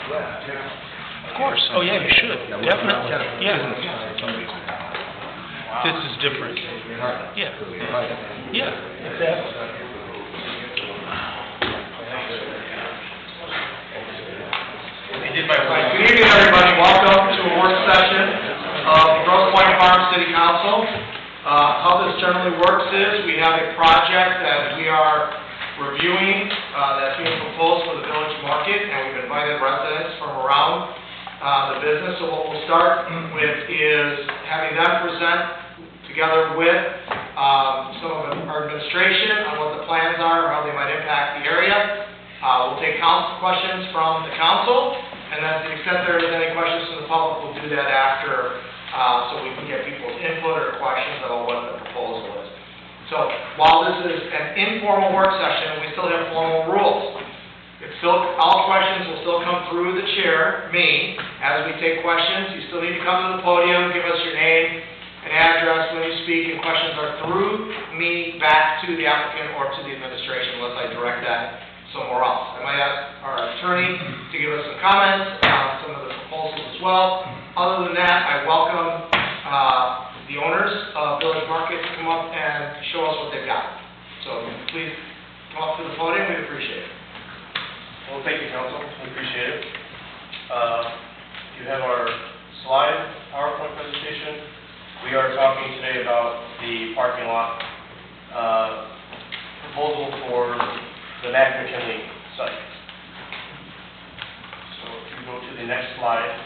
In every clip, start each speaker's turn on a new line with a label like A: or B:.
A: Of course. Oh, yeah, you should. Definitely. Yeah. This is different. Yeah. Yeah, exactly.
B: Good evening, everybody. Welcome to a work session of the Grosse Pointe Farms City Council. How this generally works is we have a project that we are reviewing that's being proposed for the village market, and we've invited residents from around the business. So what we'll start with is having them present together with some of our administration on what the plans are or how they might impact the area. We'll take council questions from the council, and then to the extent there is any questions from the public, we'll do that after so we can get people's input or questions about what the proposal is. So while this is an informal work session, we still have formal rules. All questions will still come through the chair, me, as we take questions. You still need to come to the podium, give us your name and address when you speak, and questions are through me back to the applicant or to the administration unless I direct that somewhere else. I might ask our attorney to give us some comments on some of the proposals as well. Other than that, I welcome the owners of Village Market to come up and show us what they've got. So please come up to the podium. We'd appreciate it.
C: Well, thank you, Council. We appreciate it. You have our slide PowerPoint presentation. We are talking today about the parking lot proposal for the Mac McKinley site. So if you go to the next slide.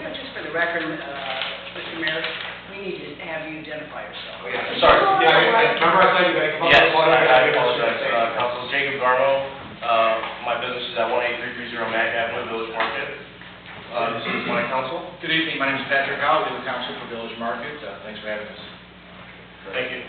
D: Just for the record, Mr. Mayor, we need to have you identify yourself.
B: Oh, yeah. Sorry. Yeah, remember I said you got to come up
C: Yes,
B: with the podium.
C: I apologize. Council Jacob Garmo. My business is at 18330 Mac Avenue, Village Market. This is my council.
E: Good evening. My name is Patrick Howe, legal counsel for Village Market. Thanks for having us.
C: Thank you.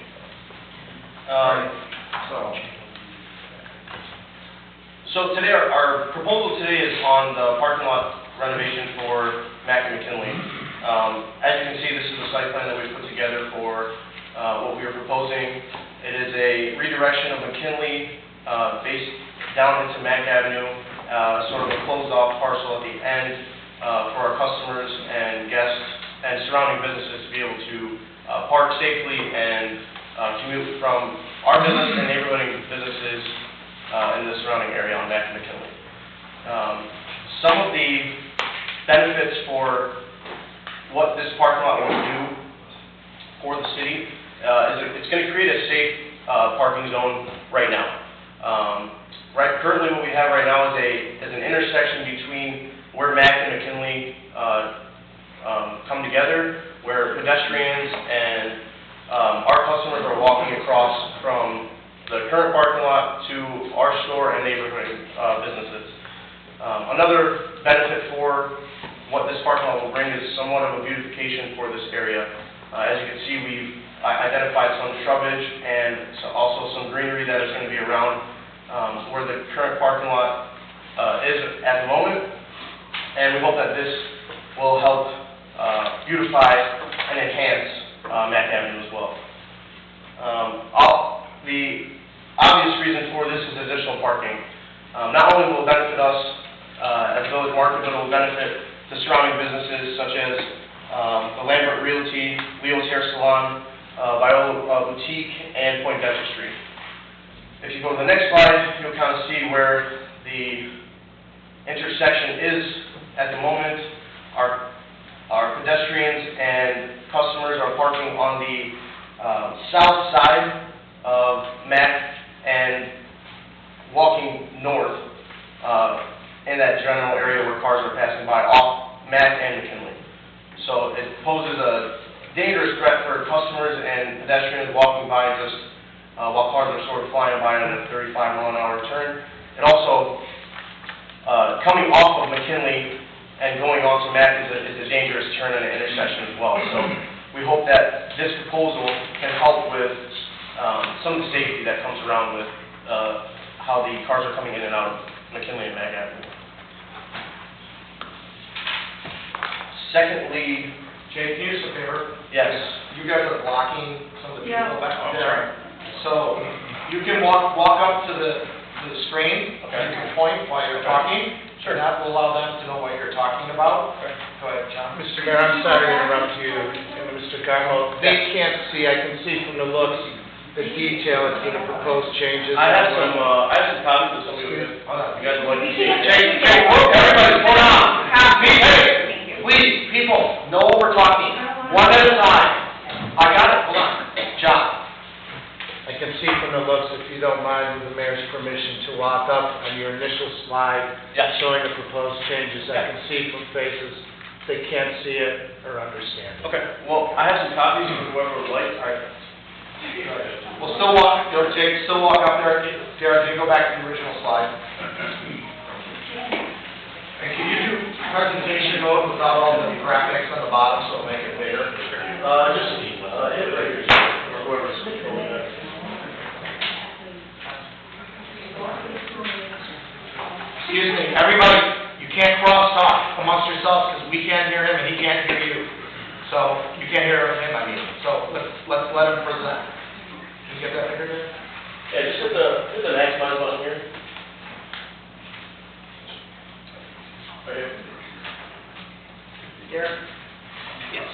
C: So today, our proposal today is on the parking lot renovation for Mac and McKinley. As you can see, this is the site plan that we've put together for what we are proposing. It is a redirection of McKinley based down into Mac Avenue, sort of a closed-off parcel at the end for our customers and guests and surrounding businesses to be able to park safely and commute from our business and neighborhood businesses in the surrounding area on Mac and McKinley. Some of the benefits for what this parking lot will do for the city is it's going to create a safe parking zone right now. Currently what we have right now is an intersection between where Mac and McKinley come together, where pedestrians and our customers are walking across from the current parking lot to our store and neighborhood businesses. Another benefit for what this parking lot will bring is somewhat of a beautification for this area. As you can see, we've identified some shrubage and also some greenery that is going to be around where the current parking lot is at the moment, and we hope that this will help beautify and enhance Mac Avenue as well. The obvious reason for this is additional parking. Not only will it benefit us as Village Market, but it will benefit the surrounding businesses such as the Lambert Realty, Leo's Hair Salon, Viola Boutique, and Point Dentistry. If you go to the next slide, you'll kind of see where the intersection is at the moment. Our pedestrians and customers are parking on the south side of Mac and walking north in that general area where cars are passing by off Mac and McKinley. So it poses a dangerous threat for customers and pedestrians walking by just while cars are sort of flying by on a 35-mile-an-hour turn. And also, coming off of McKinley and going on to Mac is a dangerous turn in an intersection as well. So we hope that this proposal can help with some of the safety that comes around with how the cars are coming in and out of McKinley and Mac Avenue. Secondly,
B: Jay, can you do us a favor?
C: yes.
B: You guys are blocking some of the people back there. So You can walk up to the screen,
C: Okay.
B: you can point while you're talking.
C: Sure.
B: And that will allow them to know what you're talking about.
C: Okay.
B: Go ahead, John.
F: Mr. Mayor, I'm sorry to interrupt you, and Mr. Carmo, they can't see, I can see from the looks, the detail that's going to propose changes.
C: I have some copies of some of you guys would like to see.
B: Hey, everybody, slow down. Please, people, know what we're talking. One at a time. I got it, hold on. John.
F: I can see from the looks, if you don't mind, with the mayor's permission, to walk up on your initial slide
C: Yes.
F: showing the proposed changes. I can see from faces, they can't see it or understand it.
C: Okay, well, I have some copies for whoever would like. All right.
B: We'll still walk, Jake, still walk up there. Derek, you go back to the original slide. And can you do presentation mode without all the graphics on the bottom, so it'll make it bigger?
C: Just hit it right here, or whoever's controlling that.
B: Excuse me, everybody, you can't cross-talk amongst yourselves, because we can't hear him and he can't hear you. So, you can't hear him, I mean, so let's let him present. Can you get that bigger there?
C: Yeah, just hit the maximize button here. Right here.
D: Derek?
C: Yes.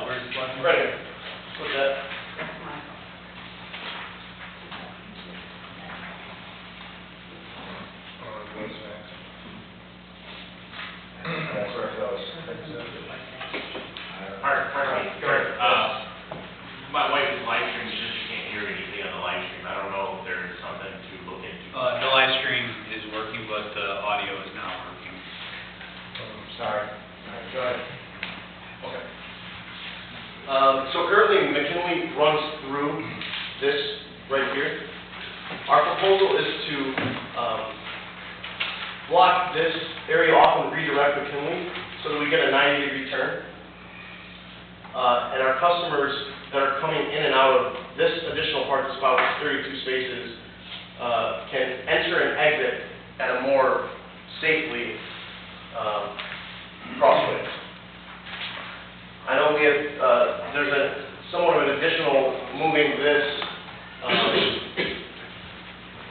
A: Where's the button?
C: Right here. Click that.
D: That's mine.
C: That's where it goes.
A: Pardon me, Kurt, my wife is live streaming, she says she can't hear anything on the live stream. I don't know if there's something to look into.
G: The live stream is working, but the audio is not working.
B: Sorry. Go ahead.
C: Okay. So currently, McKinley runs through this right here. Our proposal is to block this area off and redirect McKinley so that we get a 90-degree turn. And our customers that are coming in and out of this additional parking spot with 32 spaces can enter and exit at a more safely crossway. I know we have, there's a somewhat of an additional moving this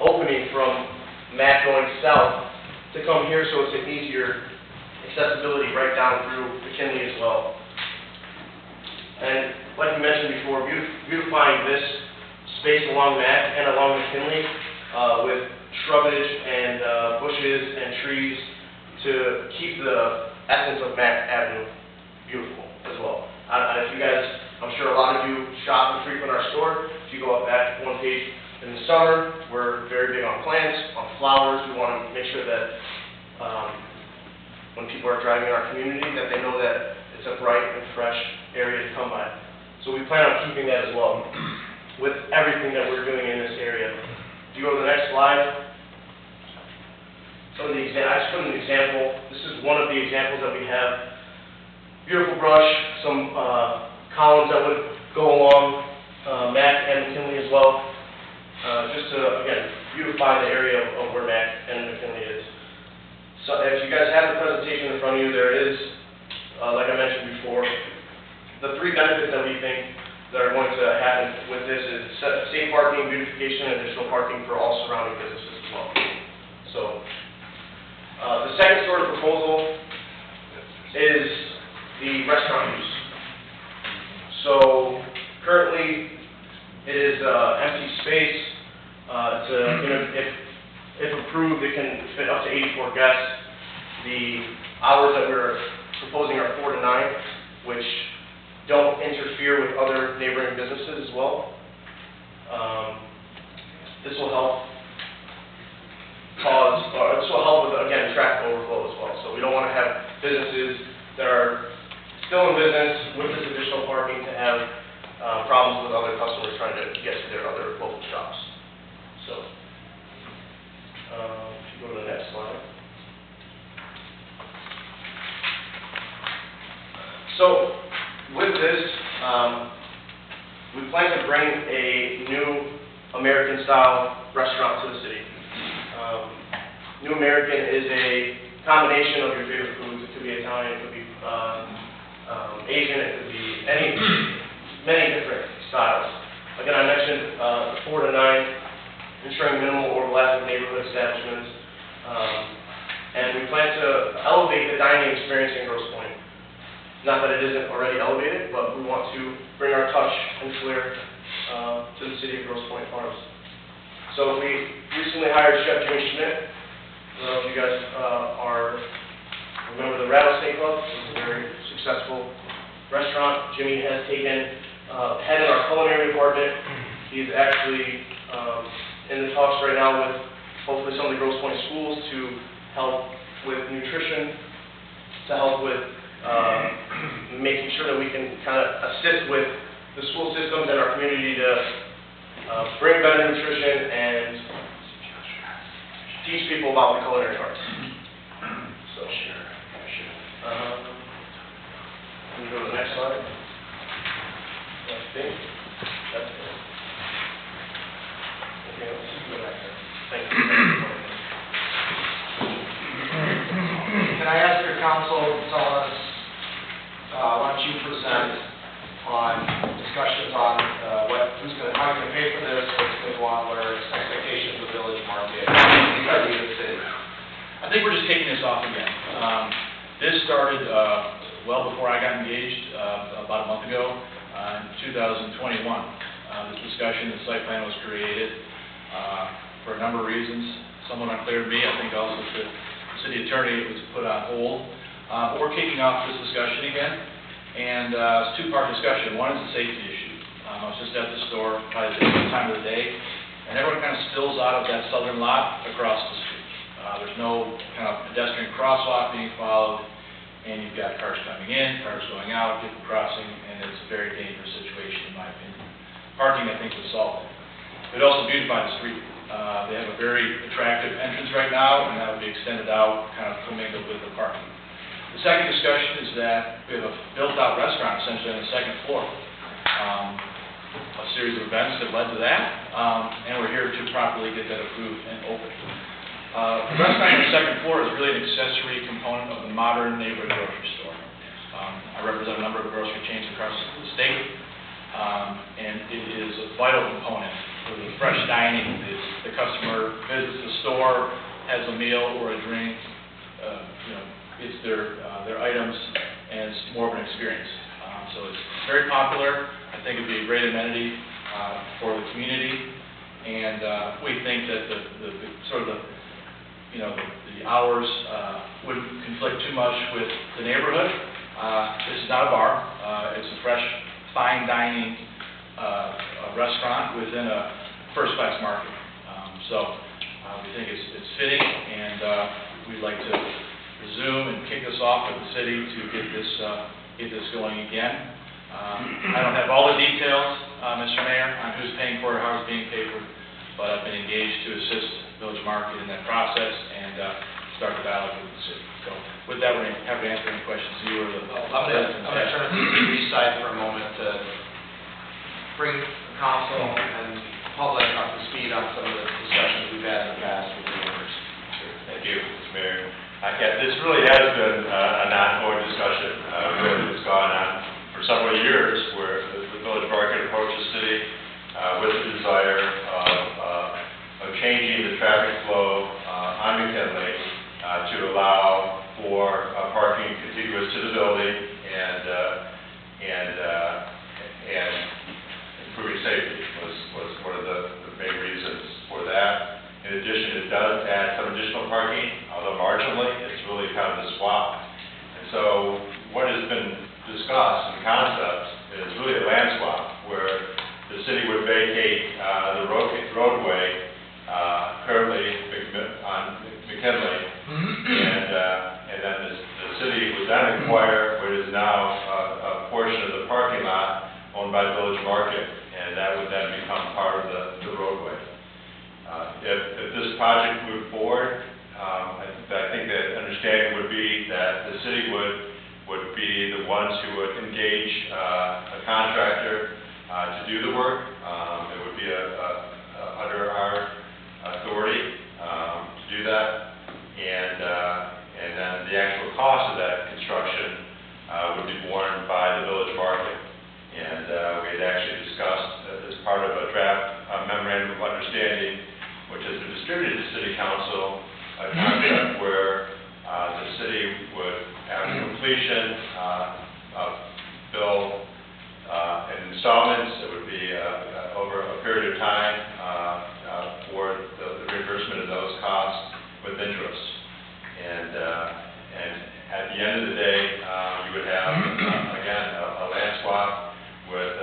C: opening from Mac going south to come here, so it's an easier accessibility right down through McKinley as well. And like we mentioned before, beautifying this space along Mac and along McKinley with shrubage and bushes and trees to keep the essence of Mac Avenue beautiful as well. If you guys, I'm sure a lot of you shop and frequent our store. If you go up back one page in the summer, we're very big on plants, on flowers. We want to make sure that when people are driving in our community, that they know that it's a bright and fresh area to come by. So we plan on keeping that as well with everything that we're doing in this area. If you go to the next slide, I just put an example. This is one of the examples that we have. Beautiful brush, some columns that would go along Mac and McKinley as well, just to, again, beautify the area of where Mac and McKinley is. So if you guys have the presentation in front of you, there is, like I mentioned before, the three benefits that we think that are going to happen with this is safe parking, beautification, and additional parking for all surrounding businesses as well. So the second sort of proposal is the restaurant use. So currently, it is empty space. If approved, it can fit up to 84 guests. The hours that we're proposing are 4 to 9, which don't interfere with other neighboring businesses as well. This will help with, again, traffic overflow as well. So we don't want to have businesses that are still in business with this additional parking to have problems with other customers trying to get to their other local shops. So, if you go to the next slide. So, with this, we plan to bring a new American-style restaurant to the city. New American is a combination of your favorite foods. It could be Italian, it could be Asian, it could be many different styles. Again, I mentioned 4 to 9, ensuring minimal overlap with neighborhood establishments. And we plan to elevate the dining experience in Grosse Pointe. Not that it isn't already elevated, but we want to bring our touch and flair to the city of Grosse Pointe Farms. So we recently hired Chef Jimmy Schmidt. I don't know if you guys remember the Rattlesnake Club. It's a very successful restaurant. Jimmy has taken head in our culinary department. He's actually in the talks right now with hopefully some of the Grosse Pointe schools to help with nutrition, to help with making sure that we can kind of assist with the school systems and our community to bring better nutrition and teach people about the culinary arts. So, can you go to the next slide? I think that's it. Okay, let's go back there. Thank you.
B: Can I ask your council to tell us, why don't you present on discussions on how you're going to pay for this, what's going to go on, what are expectations of the village market, vis-a-vis the city?
E: I think we're just kicking this off again. This started well before I got engaged, about a month ago, in 2021. This discussion, the site plan was created for a number of reasons, somewhat unclear to me. I think also to the city attorney, it was put on hold. But we're kicking off this discussion again, and it's a two-part discussion. One is the safety issue. I was just at the store, probably at the time of the day, and everyone kind of spills out of that southern lot across the street. There's no kind of pedestrian crosswalk being followed, and you've got cars coming in, cars going out, people crossing, and it's a very dangerous situation in my opinion. Parking, I think, would solve it. It would also beautify the street. They have a very attractive entrance right now, and that would be extended out, kind of commingled with the parking. The second discussion is that we have a built-out restaurant essentially on the second floor. A series of events that led to that, and we're here to properly get that approved and open. The restaurant on the second floor is really an accessory component of the modern neighborhood grocery store. I represent a number of grocery chains across the state, and it is a vital component for the fresh dining. The customer visits the store, has a meal or a drink, gets their items, and it's more of an experience. So it's very popular. I think it'd be a great amenity for the community, and we think that the hours wouldn't conflict too much with the neighborhood. This is not a bar. It's a fresh, fine dining restaurant within a first-class market. So we think it's fitting, and we'd like to resume and kick this off with the city to get this going again. I don't have all the details, Mr. Mayor, on who's paying for it, how it's being paid for, but I've been engaged to assist Village Market in that process and start the dialogue with the city. So with that, we're happy to answer any questions you or the
B: I'm going to turn it to the city side for a moment to bring the council and public up to speed on some of the discussions we've had in the past with the neighbors.
H: Thank you, Mr. Mayor. This really has been an ongoing discussion. It's gone on for several years where the Village Market approached the city with the desire of changing the traffic flow on McKinley to allow for parking contiguous to the building and improving safety was one of the main reasons for that. In addition, it does add some additional parking, although marginally, it's really kind of a swap. And so what has been discussed in concept is really a land swap, where the city would vacate the roadway currently on McKinley, and then the city would then acquire what is now a portion of the parking lot owned by the Village Market, and that would then become part of the roadway. If this project moved forward, I think the understanding would be that the city would be the ones who would engage a contractor to do the work. It would be under our authority to do that, and then the actual cost of that construction would be borne by the Village Market. And we had actually discussed as part of memorandum of understanding, which has been distributed to City Council, a concept where the city would have completion bill in installments. It would be over a period of time for the reimbursement of those costs with interest. And at the end of the day, you would have, again, a land swap with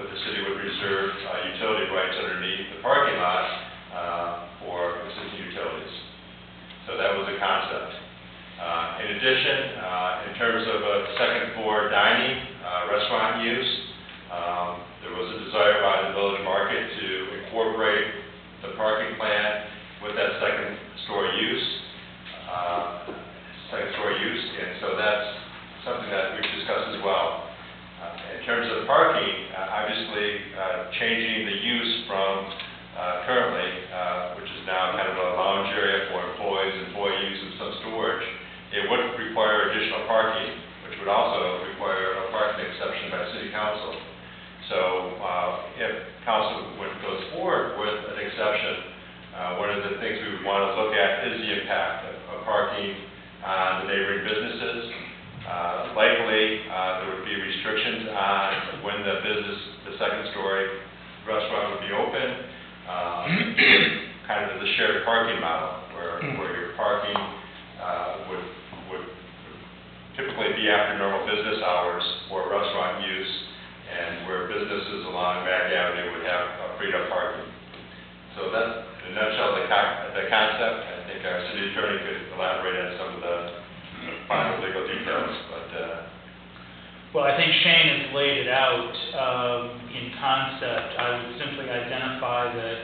H: the city would reserve utility rights underneath the parking lot for existing utilities. So that was the concept. In addition, in terms of a second floor dining, restaurant use, there was a desire by the village market to incorporate the parking plan with that second story use, and so that's something that we've discussed as well. In terms of parking, obviously, changing the use from currently, which is now kind of a lounge area for employees, and some storage, it would require additional parking, which would also require a parking exception by City Council. So if Council goes forward with an exception, one of the things we would want to look at is the impact of parking on the neighboring businesses. Likely, there would be restrictions on when the second story restaurant would be open, kind of the shared parking model, where your parking would typically be after normal business hours for restaurant use, and where businesses along Mack Avenue would have freed up parking. So that's, in a nutshell, the concept. I think our city attorney could elaborate on some of the final legal details, but...
I: Well, I think Shane has laid it out in concept. I would simply identify that,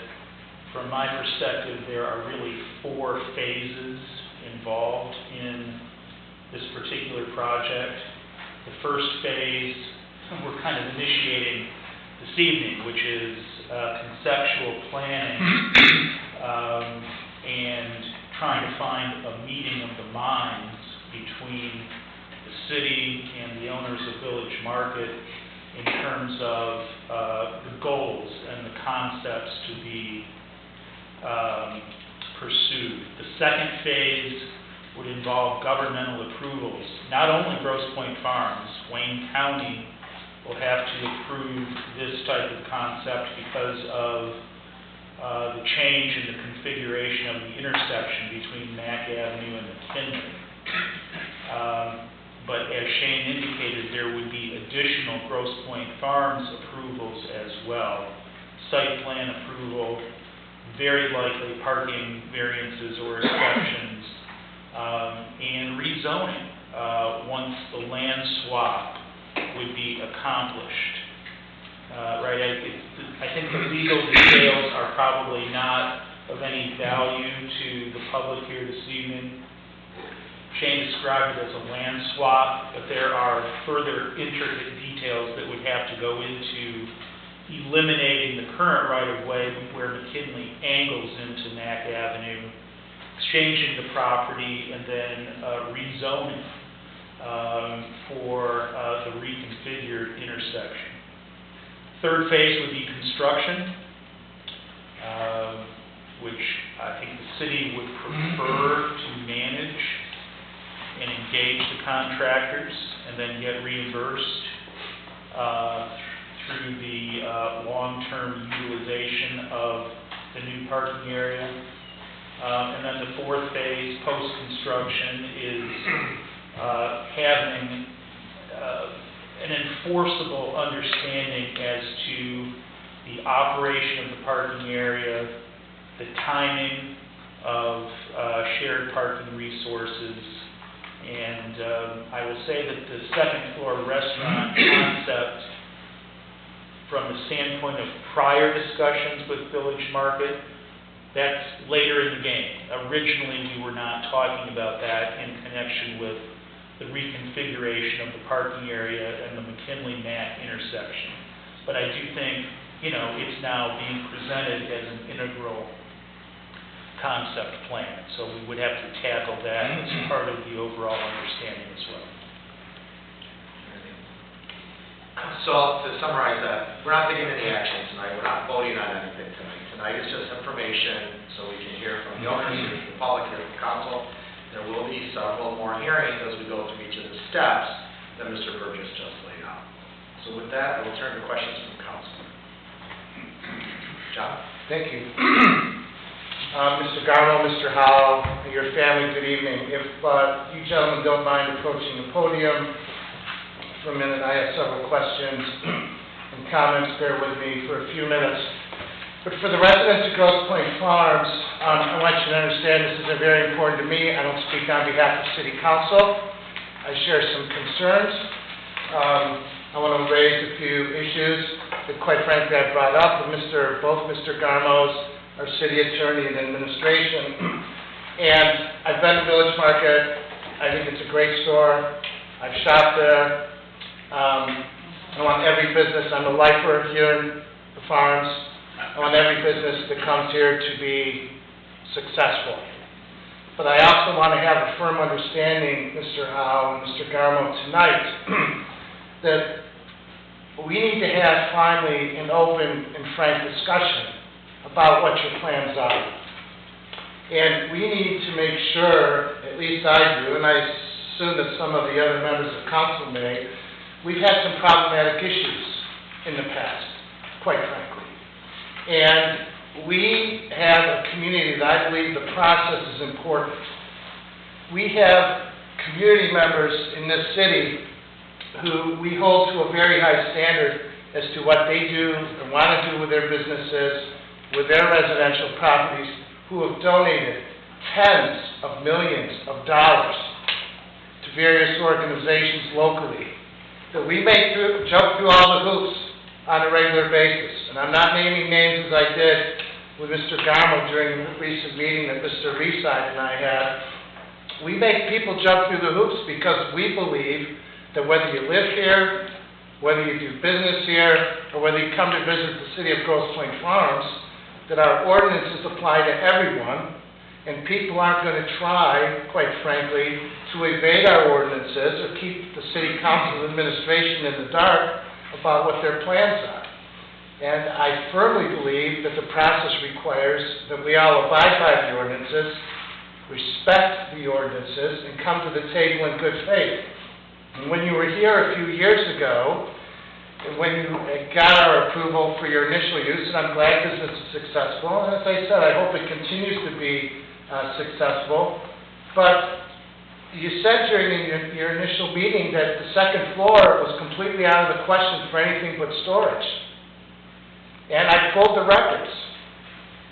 I: from my perspective, there are really 4 phases involved in this particular project. The first phase we're kind of initiating this evening, which is conceptual planning and trying to find a meeting of the minds between the city and the owners of Village Market in terms of the goals and the concepts to be pursued. The second phase would involve governmental approvals. Not only Grosse Pointe Farms, Wayne County will have to approve this type of concept because of the change in the configuration of the intersection between Mack Avenue and McKinley. But as Shane indicated, there would be additional Grosse Pointe Farms approvals as well. Site plan approval, very likely parking variances or exceptions, and rezoning once the land swap would be accomplished. Right? I think the legal details are probably not of any value to the public here this evening. Shane described it as a land swap, but there are further intricate details that would have to go into eliminating the current right-of-way where McKinley angles into Mack Avenue, exchanging the property, and then rezoning for the reconfigured intersection. Third phase would be construction, which I think the city would prefer to manage and engage the contractors and then get reimbursed through the long-term utilization of the new parking area. And then the fourth phase, post-construction, is having an enforceable understanding as to the operation of the parking area, the timing of shared parking resources, and I will say that the second floor restaurant concept, from the standpoint of prior discussions with Village Market, that's later in the game. Originally, we were not talking about that in connection with the reconfiguration of the parking area and the McKinley-Mack intersection. But I do think, it's now being presented as an integral concept plan. So we would have to tackle that as part of the overall understanding as well.
B: So to summarize that, we're not taking any action tonight, we're not voting on anything tonight. Tonight is just information, so we can hear from the owners, the public, hear from council. There will be several more hearings as we go through each of the steps that Mr. Burgess just laid out. So with that, I will turn to questions from council. John?
F: Thank you. Mr. Garmo, Mr. Howell, and your family, good evening. If you gentlemen don't mind approaching the podium for a minute, I have several questions and comments. Bear with me for a few minutes. But for the residents of Grosse Pointe Farms, I want you to understand this is very important to me. I don't speak on behalf of City Council. I share some concerns. I want to raise a few issues that, quite frankly, I brought up with both Mr. Garmos, our city attorney and administration. And I've been to Village Market. I think it's a great store. I've shopped there. I want every business. I'm a lifer here in the farms. I want every business that comes here to be successful. But I also want to have a firm understanding, Mr. Howe and Mr. Garmo, tonight, that we need to have finally an open and frank discussion about what your plans are. And we need to make sure, at least I do, and I assume that some of the other members of council may, we've had some problematic issues in the past, quite frankly. And we have a community that I believe the process is important. We have community members in this city who we hold to a very high standard as to what they do and want to do with their businesses, with their residential properties, who have donated tens of millions of dollars to various organizations locally, that we jump through all the hoops on a regular basis. And I'm not naming names as I did with Mr. Garmo during the recent meeting that Mr. Reside and I had. We make people jump through the hoops because we believe that whether you live here, whether you do business here, or whether you come to visit the city of Grosse Pointe Farms, that our ordinances apply to everyone, and people aren't going to try, quite frankly, to evade our ordinances or keep the city council administration in the dark about what their plans are. And I firmly believe that the process requires that we all abide by the ordinances, respect the ordinances, and come to the table in good faith. And when you were here a few years ago, when you got our approval for your initial use, and I'm glad business is successful, and as I said, I hope it continues to be successful, but you said during your initial meeting that the second floor was completely out of the question for anything but storage. And I pulled the records.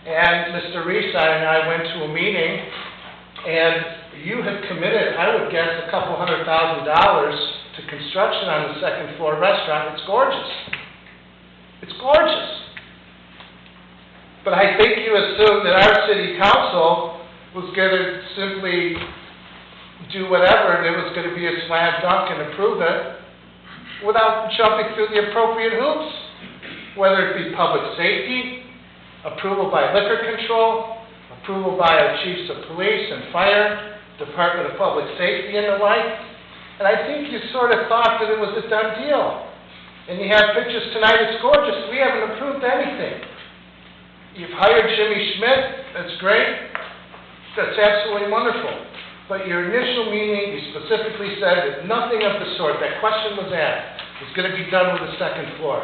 F: And Mr. Reside and I went to a meeting, and you had committed, I would guess, a couple $100,000 to construction on the second floor restaurant. It's gorgeous. It's gorgeous. But I think you assumed that our city council was going to simply do whatever, and it was going to be a slam dunk and approve it without jumping through the appropriate hoops, whether it be public safety, approval by liquor control, approval by our chiefs of police and fire, Department of Public Safety and the like. And I think you sort of thought that it was a done deal. And you have pictures tonight, it's gorgeous. We haven't approved anything. You've hired Jimmy Schmidt, that's great. That's absolutely wonderful. But your initial meeting, you specifically said that nothing of the sort, that question was asked, was going to be done with the second floor.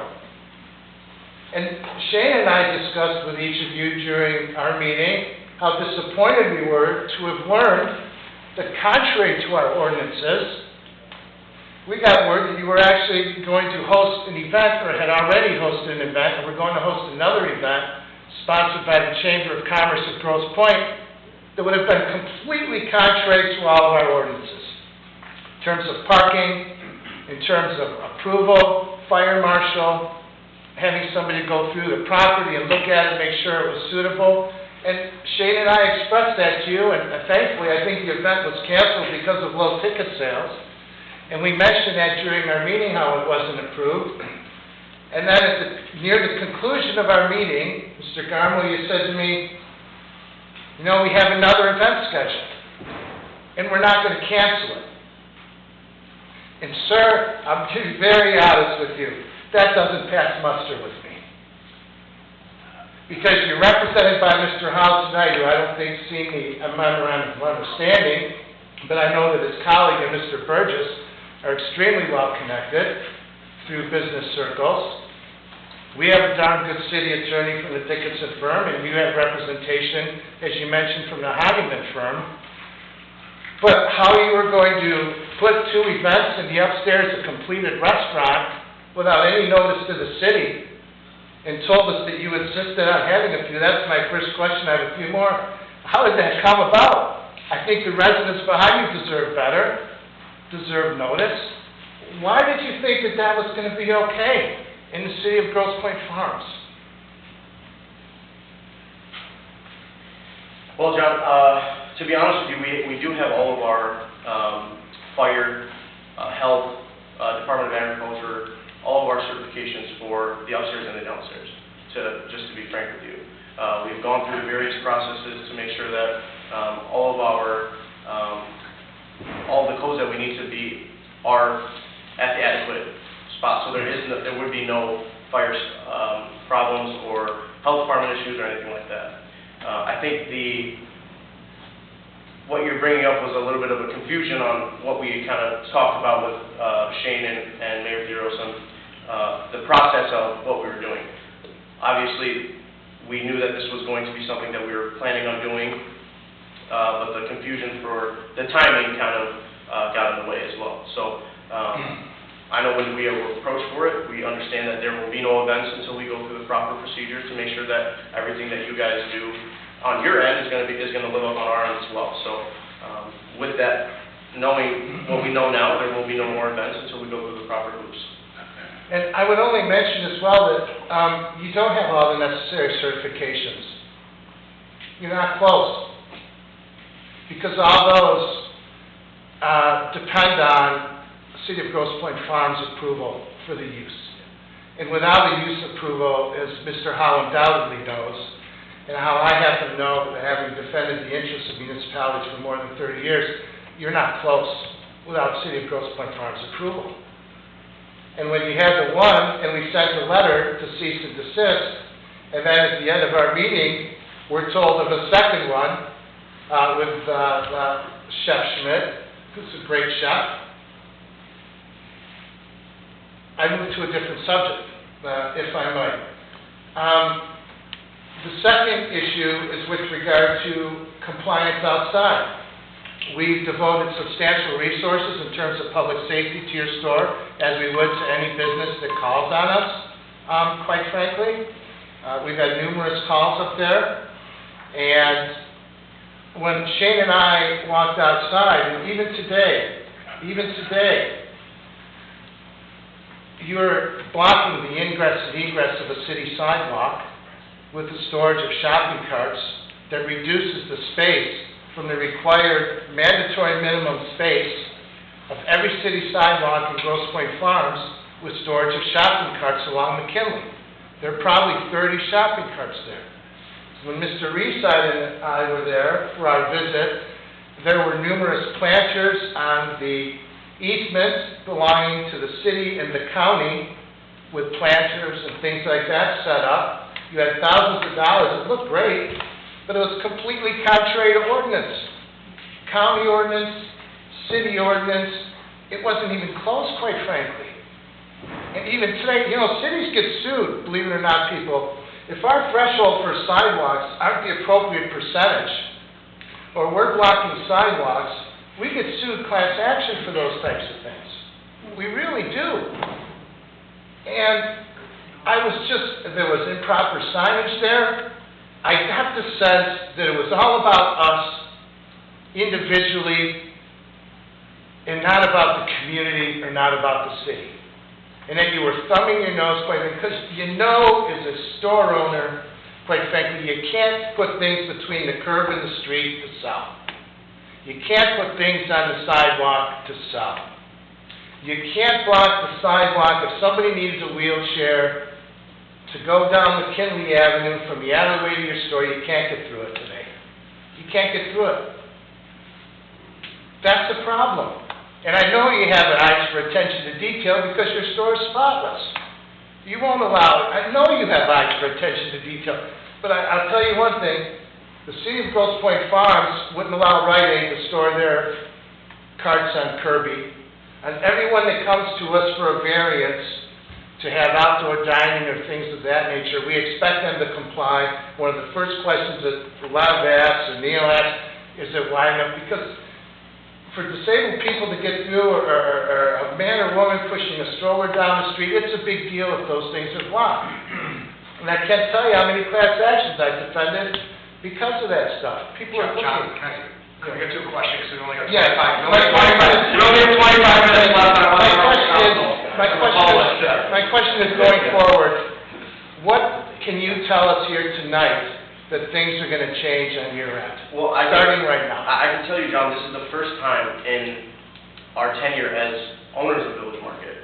F: And Shane and I discussed with each of you during our meeting how disappointed we were to have learned that contrary to our ordinances, we got word that you were actually going to host an event, or had already hosted an event, and we're going to host another event sponsored by the Chamber of Commerce of Grosse Pointe that would have been completely contrary to all of our ordinances. In terms of parking, in terms of approval, fire marshal, having somebody go through the property and look at it and make sure it was suitable. And Shane and I expressed that to you, and thankfully I think the event was canceled because of low ticket sales. And we mentioned that during our meeting how it wasn't approved. And then near the conclusion of our meeting, Mr. Garmo, you said to me, you know, we have another event scheduled, and we're not going to cancel it. And sir, I'm being very honest with you, that doesn't pass muster with me. Because you're represented by Mr. Howe tonight, who I don't think seen the memorandum of understanding, but I know that his colleague and Mr. Burgess are extremely well connected through business circles. We have a darn good city attorney from the Dickinson firm, and you have representation, as you mentioned, from the Honeyman firm. But how you were going to put two events in the upstairs, a completed restaurant, without any notice to the city, and told us that you insisted on having a few, that's my first question. I have a few more. How did that come about? I think the residents behind you deserve better, deserve notice. Why did you think that that was going to be okay in the city of Grosse Pointe Farms?
C: Well, John, to be honest with you, we do have all of our fire, health, Department of Agriculture, all of our certifications for the upstairs and the downstairs, just to be frank with you. We've gone through the various processes to make sure that all of our, all the codes that we need to be are at the adequate spot, so there would be no fire problems or health department issues or anything like that. I think what you're bringing up was a little bit of a confusion on what we kind of talked about with Shane and Mayor Theodosia, the process of what we were doing. Obviously, we knew that this was going to be something that we were planning on doing, but the confusion for the timing kind of got in the way as well. So I know when we were approached for it, we understand that there will be no events until we go through the proper procedure to make sure that everything that you guys do on your end is going to live up on our end as well. So with that, knowing what we know now, there will be no more events until we go through the proper hoops.
F: And I would only mention as well that you don't have all the necessary certifications. You're not close. Because all those depend on the City of Grosse Pointe Farms approval for the use. And without a use approval, as Mr. Howe undoubtedly knows, and how I happen to know, having defended the interests of municipalities for more than 30 years, you're not close without City of Grosse Pointe Farms approval. And when you had the one, and we sent a letter to cease and desist, and then at the end of our meeting, we're told of a second one with Chef Schmidt, who's a great chef. I move to a different subject, if I might. The second issue is with regard to compliance outside. We've devoted substantial resources in terms of public safety to your store, as we would to any business that calls on us, quite frankly. We've had numerous calls up there, and when Shane and I walked outside, and even today, you're blocking the ingress and egress of a city sidewalk with the storage of shopping carts that reduces the space from the required mandatory minimum space of every city sidewalk in Grosse Pointe Farms with storage of shopping carts along McKinley. There are probably 30 shopping carts there. When Mr. Reeside and I were there for our visit, there were numerous planters on the easement belonging to the city and the county with planters and things like that set up. You had thousands of dollars. It looked great, but it was completely contrary to ordinance. County ordinance, city ordinance, it wasn't even close, quite frankly. And even today, cities get sued, believe it or not, people. If our threshold for sidewalks aren't the appropriate percentage, or we're blocking sidewalks, we get sued class action for those types of things. We really do. And there was improper signage there. I got the sense that it was all about us individually and not about the community or not about the city. And then you were thumbing your nose, because as a store owner, quite frankly, you can't put things between the curb and the street to sell. You can't put things on the sidewalk to sell. You can't block the sidewalk if somebody needs a wheelchair to go down McKinley Avenue from the alleyway to your store. You can't get through it today. You can't get through it. That's the problem. And I know you have an eye for attention to detail because your store is spotless. You won't allow it. I know you have eyes for attention to detail. But I'll tell you one thing. The city of Grosse Pointe Farms wouldn't allow Rite Aid to store their carts on Kirby. And everyone that comes to us for a variance to have outdoor dining or things of that nature, we expect them to comply. One of the first questions that Lav asks or Neil asks is that why not? Because for disabled people to get through, or a man or woman pushing a stroller down the street, it's a big deal if those things are blocked. And I can't tell you how many class actions I've defended because of that stuff. People are
B: John,
F: looking.
B: can I get to a question, because we only got 25
F: Yeah,
B: minutes? We only have 25 minutes left, and I want to
F: My question is going forward, what can you tell us here tonight that things are going to change on your end?
C: Well,
F: Starting right now.
C: I can tell you, John, this is the first time in our tenure as owners of Village Market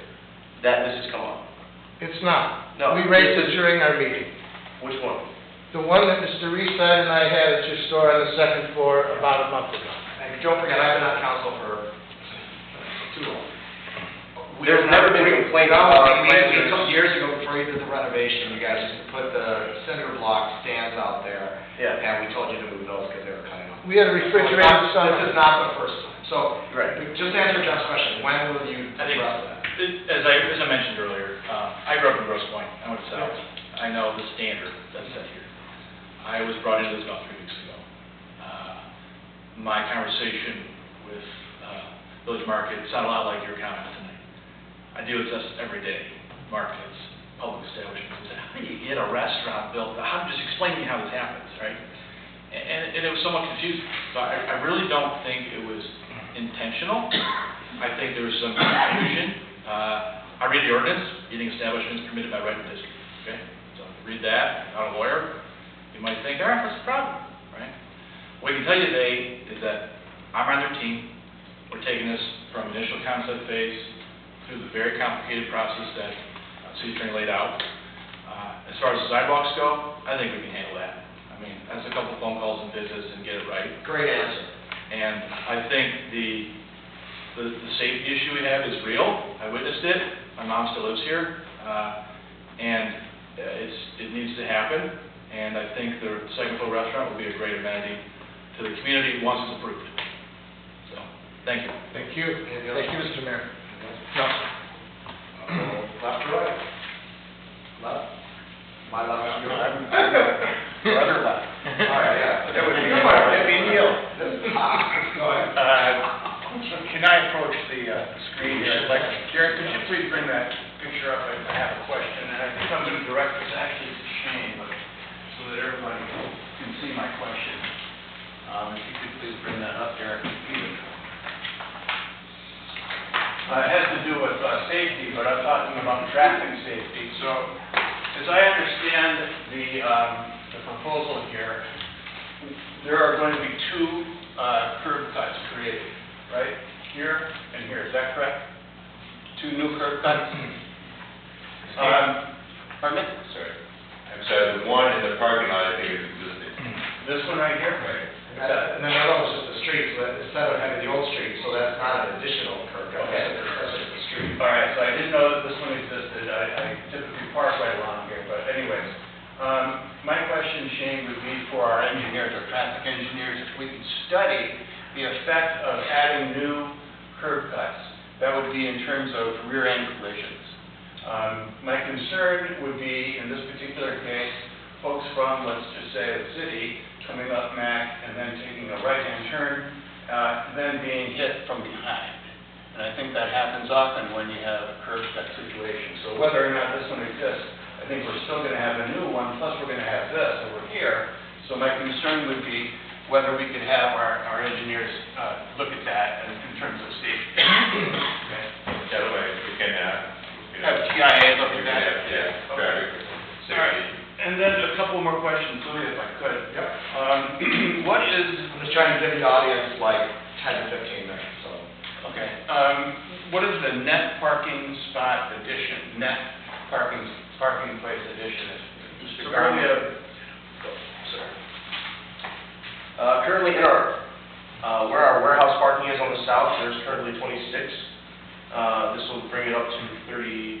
C: that this has come up.
F: It's not.
C: No.
F: We raised it during our meeting.
C: Which one?
F: The one that Mr. Reese and I had at your store on the second floor about a month ago.
B: And don't forget, I've been on council for too long.
C: There's never been complaints
B: No,
C: about
B: I mean,
C: planters.
B: some years ago, before you did the renovation, you guys used to put the cinder block stands out there.
C: Yeah.
B: And we told you to move those because they were cutting them.
F: We had a refrigerated summer.
B: This is not the first time. So,
C: Right.
B: just to answer John's question, when will you
E: I think,
B: address that?
E: as I mentioned earlier, I grew up in Grosse Pointe. I went south. I know the standard that's set here. I was brought into this about 3 weeks ago. My conversation with Village Market sounded a lot like your comment tonight. I deal with this every day, markets, public establishments. How do you get a restaurant built? Just explain to me how this happens, right? And it was somewhat confusing. So I really don't think it was intentional. I think there was some confusion. I read the ordinance, eating establishments permitted by right of district, okay? So read that, not a lawyer. You might think, all right, what's the problem, right? What I can tell you today is that I'm on their team. We're taking this from initial concept phase through the very complicated process that City Attorney laid out. As far as the sidewalks go, I think we can handle that. I mean, that's a couple phone calls and visits and get it right.
B: Great answer.
E: And I think the safety issue we have is real. I witnessed it. My mom still lives here. And it needs to happen. And I think the second floor restaurant will be a great amenity to the community once it's approved. So, thank you.
F: Thank you. Thank you, Mr. Mayor.
B: No. Left or right? Left? My left, your right?
C: Brother left.
B: All right, yeah.
C: That would be Neil.
B: Go ahead.
J: Can I approach the screen here? I'd like, Jared, could you please bring that picture up? I have a question, and I think I'm going to direct this actually to Shane, but so that everybody can see my question. If you could please bring that up, Jared. It has to do with safety, but I'm talking about traffic safety. So, as I understand the proposal here, there are going to be two curb cuts created, right? Here and here, is that correct? Two new curb cuts? Pardon me? Sorry.
H: I'm sorry, the one in the parking lot, I think is existing.
J: This one right here?
H: Right.
B: And then the other one's just the street, so that instead of having the old street, so that's not an additional curb cut.
J: Okay.
B: That's just the street.
J: All right, so I didn't know that this one existed. I typically park right along here, but anyways. My question, Shane, would be for our engineers, our traffic engineers, if we could study the effect of adding new curb cuts. That would be in terms of rear-end collisions. My concern would be, in this particular case, folks from, let's just say, the city, coming up Mac and then taking a right-hand turn, then being hit from behind. And I think that happens often when you have a curb cut situation. So whether or not this one exists, I think we're still going to have a new one, plus we're going to have this over here. So my concern would be whether we could have our engineers look at that in terms of safety. Okay.
H: By the way, we can,
J: Have TIA look at that?
H: Yeah, traffic
J: All right.
H: safety.
J: And then a couple more questions, Louis, if I could.
B: Yep.
J: What is,
B: I'm just trying to give the audience like 10 to 15 minutes, so.
J: okay, what is the net parking spot addition, net parking place addition? Mr. Garland?
C: Currently in where our warehouse parking is on the south, there's currently 26. This will bring it up to 32.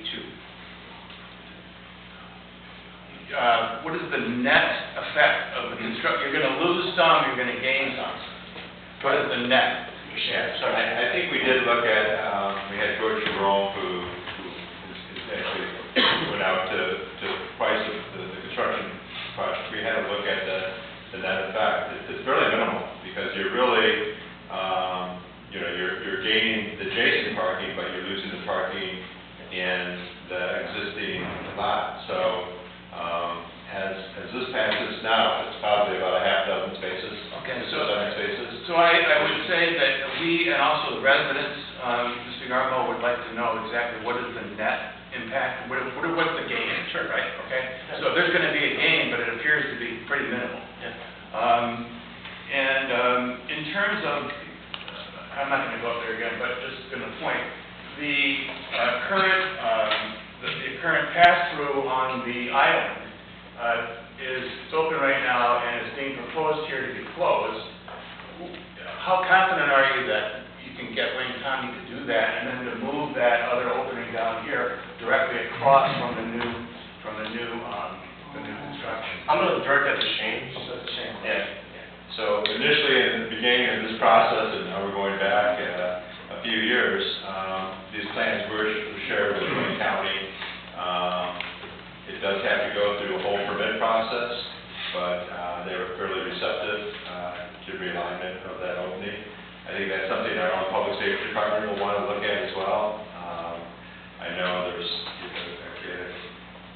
J: What is the net effect of the construction? You're going to lose some, you're going to gain some. What is the net?
H: Yeah, so I think we did look at, we had George Jerome, who is actually went out to price the construction project. We had a look at the net effect. It's fairly minimal, because you're really, you're gaining the adjacent parking, but you're losing the parking in the existing lot. So, as this passes now, it's probably about a half dozen spaces.
J: Okay,
H: seven spaces.
J: So I would say that we, and also the residents, Mr. Garmo would like to know exactly what is the net impact, what's the gain? Sure. Right, okay? So there's going to be a gain, but it appears to be pretty minimal. In terms of, I'm not going to go up there again, but just in the point, the current pass-through on the island is open right now and is being proposed here to be closed. How confident are you that you can get Wayne County to do that, and then to move that other opening down here directly across from the new construction?
C: I'm going to direct that to Shane. Yeah.
H: So initially, in the beginning of this process, and now we're going back a few years, these plans were shared with Wayne County. It does have to go through a whole permit process, but they were fairly receptive to realignment of that opening. I think that's something our own public safety department will want to look at as well. I know there's actually a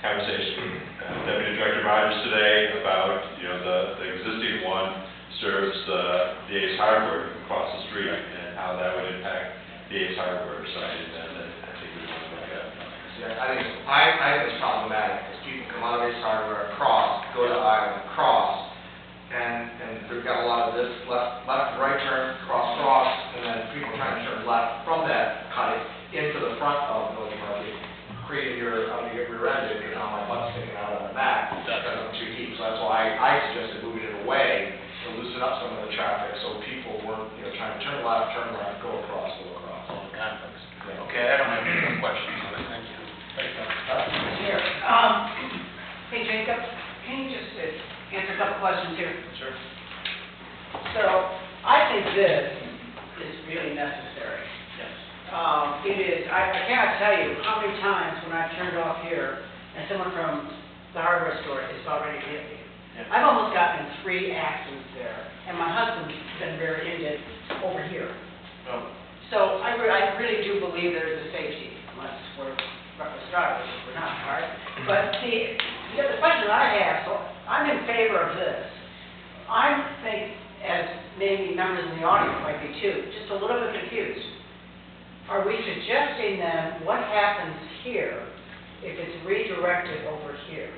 H: conversation with Deputy Director Rogers today about, the existing one serves the Ace Hardware across the street, and how that would impact the Ace Hardware site, and I think we want to look at.
B: Yeah, I think it's problematic, because people come out of Ace Hardware, cross, go to Island, cross, and we've got a lot of this left and right turn, cross, and then people trying to turn left from that cutting into the front of Village Market, creating I'm going to get rear-ended, because now my butt's sticking out on the back, because I'm too deep. So that's why I suggested moving it away to loosen up some of the traffic, so people weren't, trying to turn left, go across.
J: All the conflicts. Yeah. Okay, I don't have any more questions on it, thank you.
D: Here, hey Jacob, can you just answer a couple questions here?
C: Sure.
D: So, I think this is really necessary.
C: Yes.
D: It is, I cannot tell you how many times when I've turned off here, and someone from the hardware store is about ready to hit me.
C: Yeah.
D: I've almost gotten in 3 accidents there, and my husband's been very into over here.
C: Oh.
D: So I really do believe there's a safety, unless we're reckless drivers, we're not, all right? But the question I have, so I'm in favor of this. I think, as maybe members in the audience might be too, just a little bit confused. Are we suggesting then what happens here if it's redirected over here?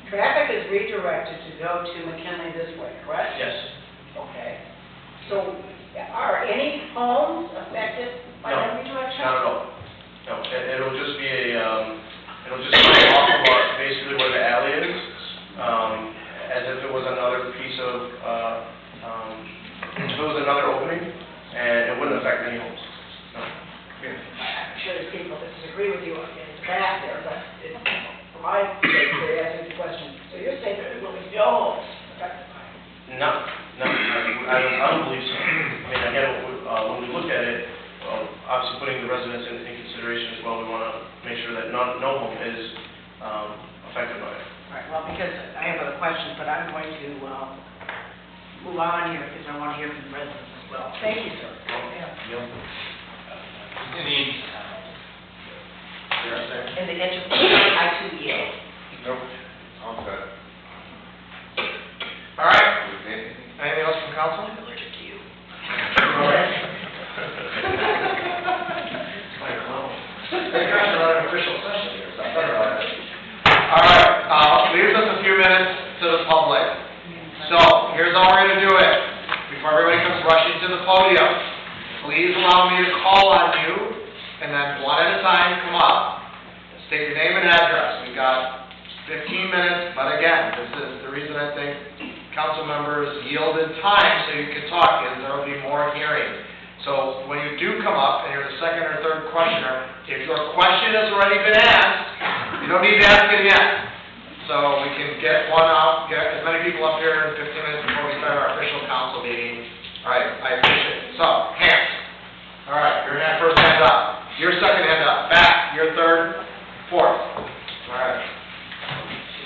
D: Traffic is redirected to go to McKinley this way, correct?
C: Yes.
D: Okay. So are any homes affected by that redirection?
C: Not at all. No, it'll just be it'll just be off of basically where the alley is, as if it was another piece of, if it was another opening, and it wouldn't affect any homes. No.
D: I'm sure there's people that disagree with you in the back there, but for my sake, they're asking the question. So you're saying that it will be no homes affected by it?
C: No, I don't believe so. I mean, again, when we look at it, obviously putting the residents in consideration as well, we want to make sure that no home is affected by it.
D: All right, well, because I have other questions, but I'm going to move on here because I want to hear from the residents as well. Thank you, sir.
K: In the interest of time, I too yield.
H: Nope. I'm good.
B: All right. Anything else from council?
K: I'm allergic to you.
B: All right. We're not an official session here, so I'm better on it. All right, leaves us a few minutes to the public. So, here's how we're going to do it. Before everybody comes rushing to the podium, please allow me to call on you, and then one at a time, come up. State your name and address. We've got 15 minutes, but again, this is the reason I think council members yielded time so you can talk, is there will be more hearing. So when you do come up and you're the second or third questioner, if your question has already been asked, you don't need to ask it again. So we can get one out, get as many people up here in 15 minutes before we start our official council meeting. All right, I appreciate it. So, hands. All right, your first hand up. Your second hand up. Back. Your third, fourth. All right.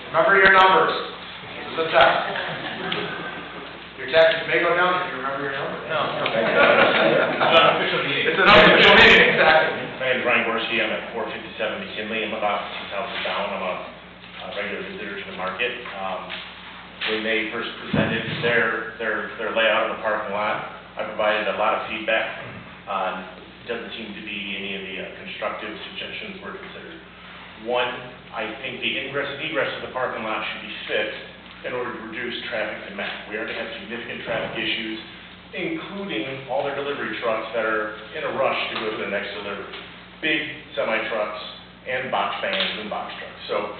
B: Remember your numbers. This is a test. Your taxes may go down if you remember your numbers.
A: No.
B: It's an unofficial meeting. It's an unofficial meeting, exactly.
A: My name is Ryan Gorski, I'm at 457 McKinley, I'm about 6 houses down, I'm a regular visitor to the market. When they first presented their layout of the parking lot, I provided a lot of feedback. Doesn't seem to be any of the constructive suggestions were considered. One, I think the ingress and egress of the parking lot should be fixed in order to reduce traffic to Mac. We already have significant traffic issues, including all their delivery trucks that are in a rush to go to their next delivery. Big semi-trucks and box vans and box trucks. So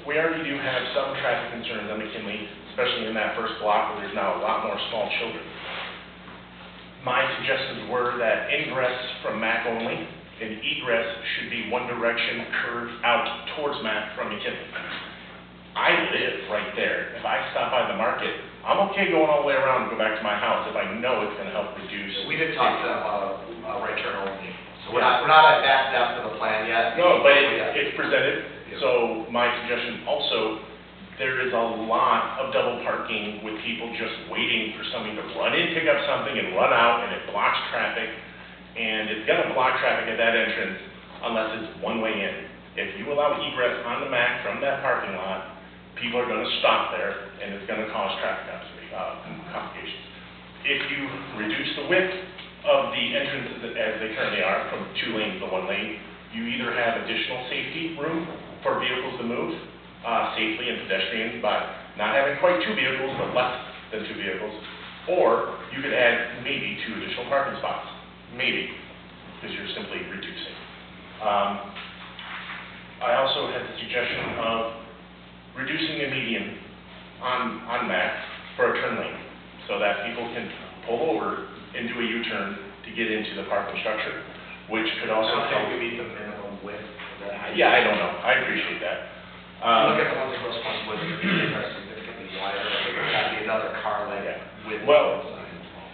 A: we already do have some traffic concerns on McKinley, especially in that first block where there's now a lot more small children. My suggestions were that ingress from Mac only and egress should be one direction curved out towards Mac from McKinley. I live right there. If I stop by the market, I'm okay going all the way around and go back to my house if I know it's going to help reduce.
B: We did talk to right turn only. So we're not at that depth of the plan yet.
A: No, but it's presented. So my suggestion also, there is a lot of double parking with people just waiting for somebody to run in, pick up something, and run out, and it blocks traffic. And it's going to block traffic at that entrance unless it's one way in. If you allow egress on the Mac from that parking lot, people are going to stop there, and it's going to cause traffic complications. If you reduce the width of the entrances as they currently are, from 2 lanes to 1 lane, you either have additional safety room for vehicles to move safely and pedestrians by not having quite 2 vehicles, but less than 2 vehicles, or you could add maybe 2 additional parking spots, maybe, because you're simply reducing. I also had the suggestion of reducing the median on Mac for a turn lane, so that people can pull over and do a U-turn to get into the parking structure, which could also help.
B: We meet the minimum width.
A: Yeah, I don't know. I appreciate that.
B: Look at the ones that Grosse Pointe Woods, they're significantly wider. I think there's got to be another car lane with.
A: Well,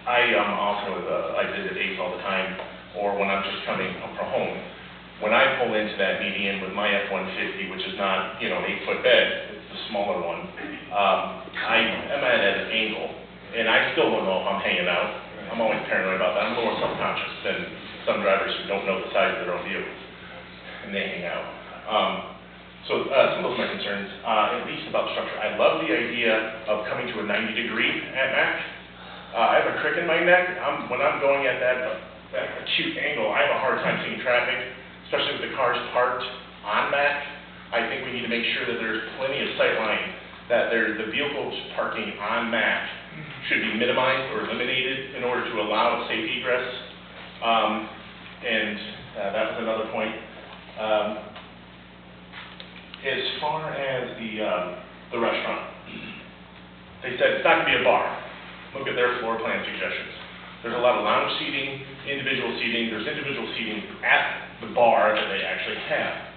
A: I also, I visit Ace all the time, or when I'm just coming from home. When I pull into that median with my F-150, which is not, an 8-foot bed, it's the smaller one, I am at an angle, and I still don't know if I'm hanging out. I'm always paranoid about that. I'm a little more self-conscious than some drivers who don't know the size of their own vehicles, and they hang out. So some of those are my concerns, at least about structure. I love the idea of coming to a 90-degree at Mac. I have a crick in my neck. When I'm going at that acute angle, I have a hard time seeing traffic, especially with the cars parked on Mac. I think we need to make sure that there's plenty of sight line, that the vehicles parking on Mac should be minimized or eliminated in order to allow safe egress. That was another point. As far as the restaurant, they said it's not going to be a bar. Look at their floor plan suggestions. There's a lot of lounge seating, individual seating. There's individual seating at the bar that they actually have.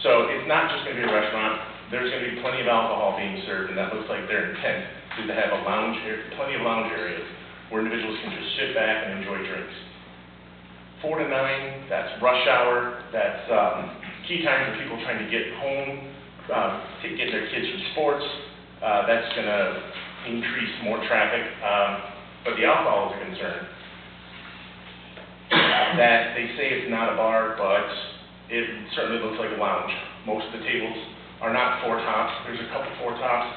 A: So it's not just going to be a restaurant. There's going to be plenty of alcohol being served, and that looks like their intent is to have plenty of lounge areas where individuals can just sit back and enjoy drinks. 4 to 9, that's rush hour. That's key time for people trying to get home, to get their kids from sports. That's going to increase more traffic, but the alcohol is a concern. That they say it's not a bar, but it certainly looks like a lounge. Most of the tables are not 4 tops. There's a couple 4 tops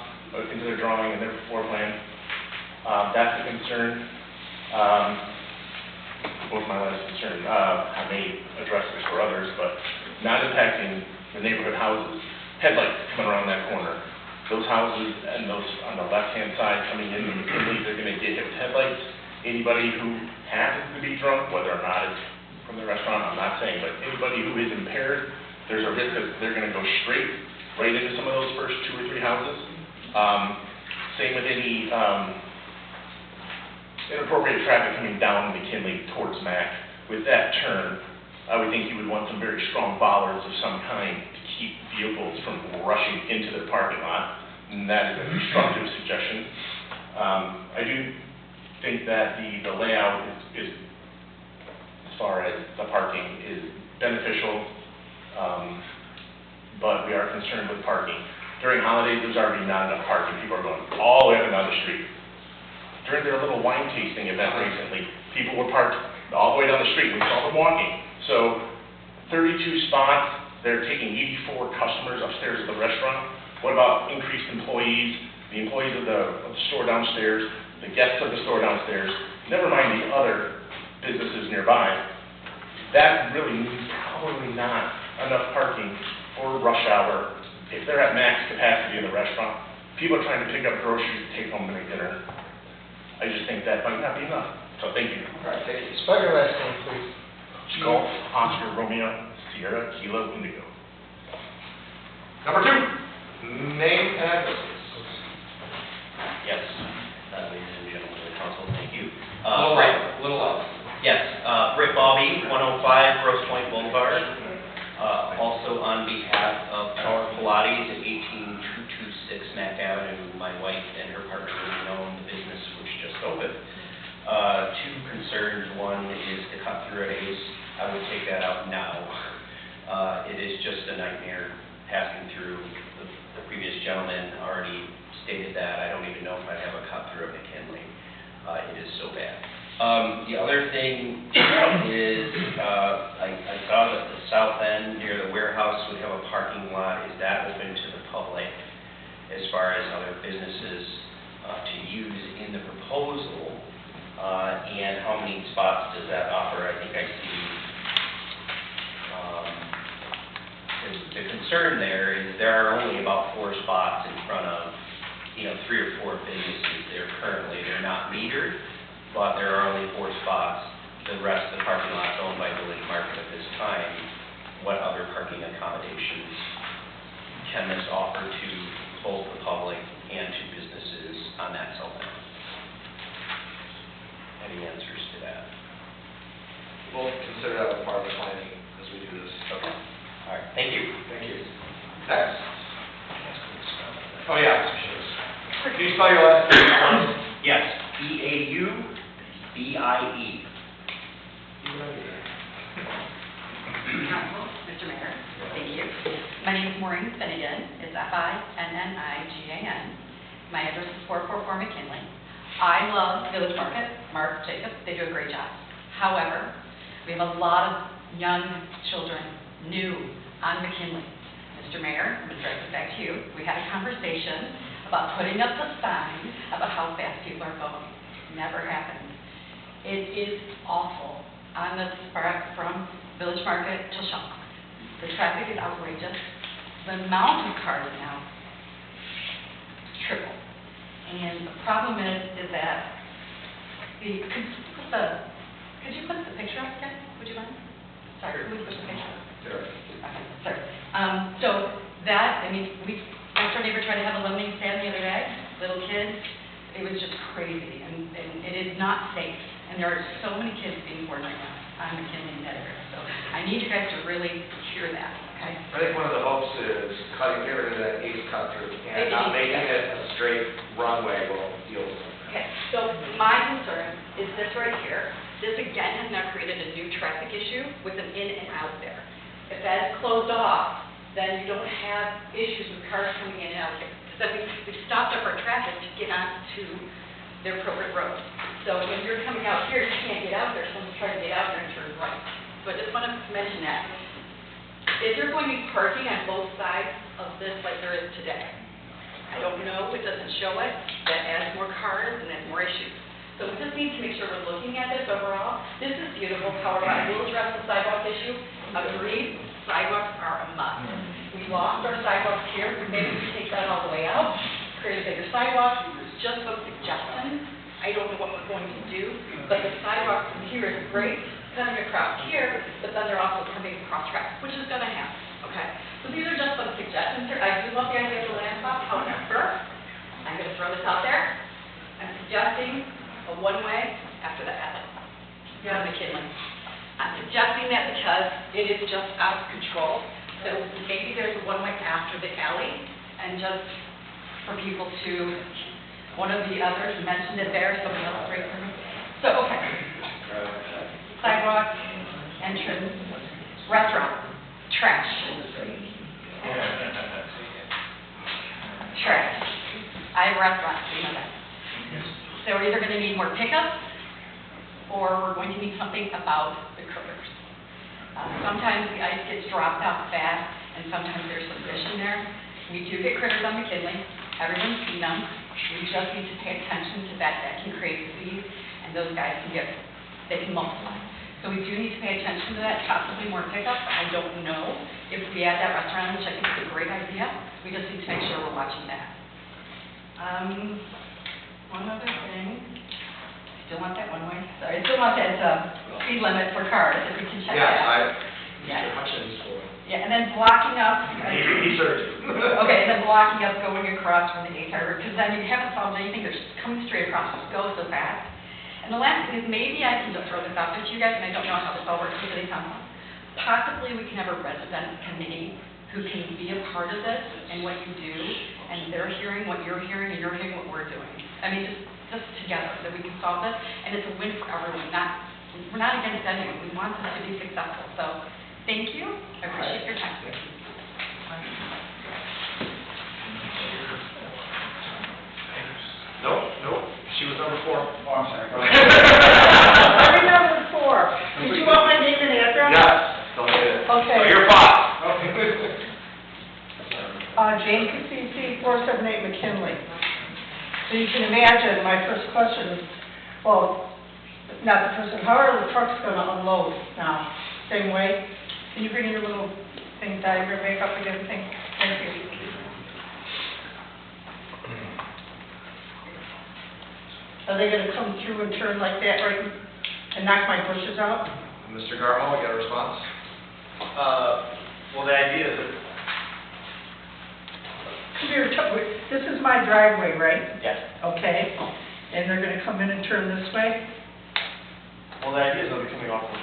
A: into their drawing and their floor plan. That's a concern. Both my last concern. I may address this for others, but not impacting the neighborhood houses. Headlights coming around that corner. Those houses and those on the left-hand side coming in, they're going to get hit with headlights. Anybody who happens to be drunk, whether or not it's from the restaurant, I'm not saying, but anybody who is impaired, there's a risk that they're going to go straight right into some of those first 2 or 3 houses. Same with any inappropriate traffic coming down McKinley towards Mac. With that turn, I would think you would want some very strong bollards of some kind to keep vehicles from rushing into their parking lot, and that is a constructive suggestion. I do think that the layout is, as far as the parking, is beneficial, but we are concerned with parking. During holidays, there's already not enough parking. People are going all the way up and down the street. During their little wine tasting event recently, people were parked all the way down the street. We saw them walking. So 32 spots, they're taking 84 customers upstairs at the restaurant. What about increased employees, the employees of the store downstairs, the guests of the store downstairs, never mind the other businesses nearby? That really means probably not enough parking for rush hour. If they're at max capacity in the restaurant, people are trying to pick up groceries to take home to make dinner. I just think that might not be enough. So thank you.
F: All right, thank you. Spell your last name, please.
A: Golf, Oscar, Romeo, Sierra, Kilo, Indigo.
B: Number 2, name and address.
L: Yes, ladies and gentlemen of the council, thank you.
B: Little up.
L: Yes, Rick Bobby, 105 Grosse Pointe Boulevard. Also on behalf of Power Pilates at 18226 Mack Avenue, my wife and her partner really own the business which just opened. 2 concerns. One is the cut-through at Ace. I would take that out now. It is just a nightmare passing through. The previous gentleman already stated that. I don't even know if I'd have a cut-through at McKinley. It is so bad. The other thing is, I saw that the south end near the warehouse would have a parking lot. Is that open to the public as far as other businesses to use in the proposal? And how many spots does that offer? I think I see, the concern there is there are only about 4 spots in front of, 3 or 4 businesses there currently. They're not metered, but there are only 4 spots. The rest of the parking lot is owned by Village Market at this time. What other parking accommodations can this offer to both the public and to businesses on that south end? Any answers to that?
B: We'll consider that a part of the planning as we do this.
L: Okay. All right. Thank you.
B: Thank you. Next. Oh, yeah. Can you spell your last name?
L: Yes. Eaubie.
M: Council, Mr. Mayor, thank you. My name is Maureen Finnegan. It's Finnigan. My address is 444 McKinley. I love Village Market, Mark, Jacob, they do a great job. However, we have a lot of young children new on McKinley. Mr. Mayor, I'm going to direct it back to you. We had a conversation about putting up a sign about how fast people are going. Never happened. It is awful on the spark from Village Market to Shaw. The traffic is outrageous. The amount of cars now is triple. And the problem is that could you put the picture up again? Would you mind? Sorry, would you put the picture up?
B: Sure.
M: Okay, sorry. Our neighbor tried to have a lemonade stand the other day, little kids. It was just crazy, and it is not safe. And there are so many kids being born right now on McKinley in that area. So I need you guys to really hear that, okay?
B: I think one of the hopes is getting rid of that Ace cut-through and not making it a straight runway will deal with it.
M: Okay, so my concern is this right here. This again has now created a new traffic issue with an in and out there. If that is closed off, then you don't have issues with cars coming in and out here. Because we've stopped up our traffic to get onto their appropriate road. So when you're coming out here, you can't get out there, someone's trying to get out there and turn right. So I just want to mention that. Is there going to be parking on both sides of this like there is today? I don't know, it doesn't show it. That adds more cars and adds more issues. So we just need to make sure we're looking at this overall. This is beautiful, however, I will address the sidewalk issue. Agreed, sidewalks are a must. We lost our sidewalks here, maybe we take that all the way out, create a bigger sidewalk, just a suggestion. I don't know what we're going to do, but the sidewalk from here is great, coming across here, but then they're also coming across tracks, which is gonna happen, okay? So these are just some suggestions here. I do love the idea of the land swap, however, I'm gonna throw this out there. I'm suggesting a one-way after the alley. Yeah, McKinley. I'm suggesting that because it is just out of control. So maybe there's a one-way after the alley, and just for people to, one of the others mentioned it there, somebody else right for me. So, okay. Sidewalk, entrance, restaurant, trash. Trash. I have restaurants, you know that. So we're either gonna need more pickups, or we're going to need something about the critters. Sometimes the ice gets dropped off fast, and sometimes there's some fish in there. We do get critters on McKinley, everyone's seen them. We just need to pay attention to that can create disease, and those guys they can multiply. So we do need to pay attention to that, possibly more pickup. I don't know if we add that restaurant, which I think is a great idea. We just need to make sure we're watching that. One other thing. Still want that one way? Sorry, I still want that speed limit for cars, if we can check that out.
B: Mr. Hutchins for.
M: Yeah, and then blocking up.
B: He served.
M: Okay, and then blocking up going across from the Eighth Harbor, because then you haven't solved anything, they're just coming straight across, just go so fast. And the last thing is, maybe I can just throw this out there to you guys, and I don't know how this all works for City Council. Possibly we can have a resident committee who can be a part of this and what you do, and they're hearing what you're hearing, and you're hearing what we're doing. I mean, just together, that we can solve this, and it's a win for everyone, we're not against anyone, we want this to be successful. So, thank you, I appreciate your time.
B: Nope, she was number 4.
J: Oh, I'm sorry.
D: I'm number 4. Did you want my name and address?
B: Yes, don't get it.
D: Okay.
B: So you're 5.
D: Jane Cassisi, 478 McKinley. So you can imagine, my first question is, well, not the person, how are the trucks going to unload now? Same way? Can you bring your little thing diagram back up again? Thank you. Are they going to come through and turn like that right and knock my bushes out?
B: Mr. Garmo, you got a response?
C: Well, the idea is that,
D: Come here, this is my driveway, right?
C: yes,
D: Okay. And they're going to come in and turn this way?
C: well, the idea is they'll be coming off of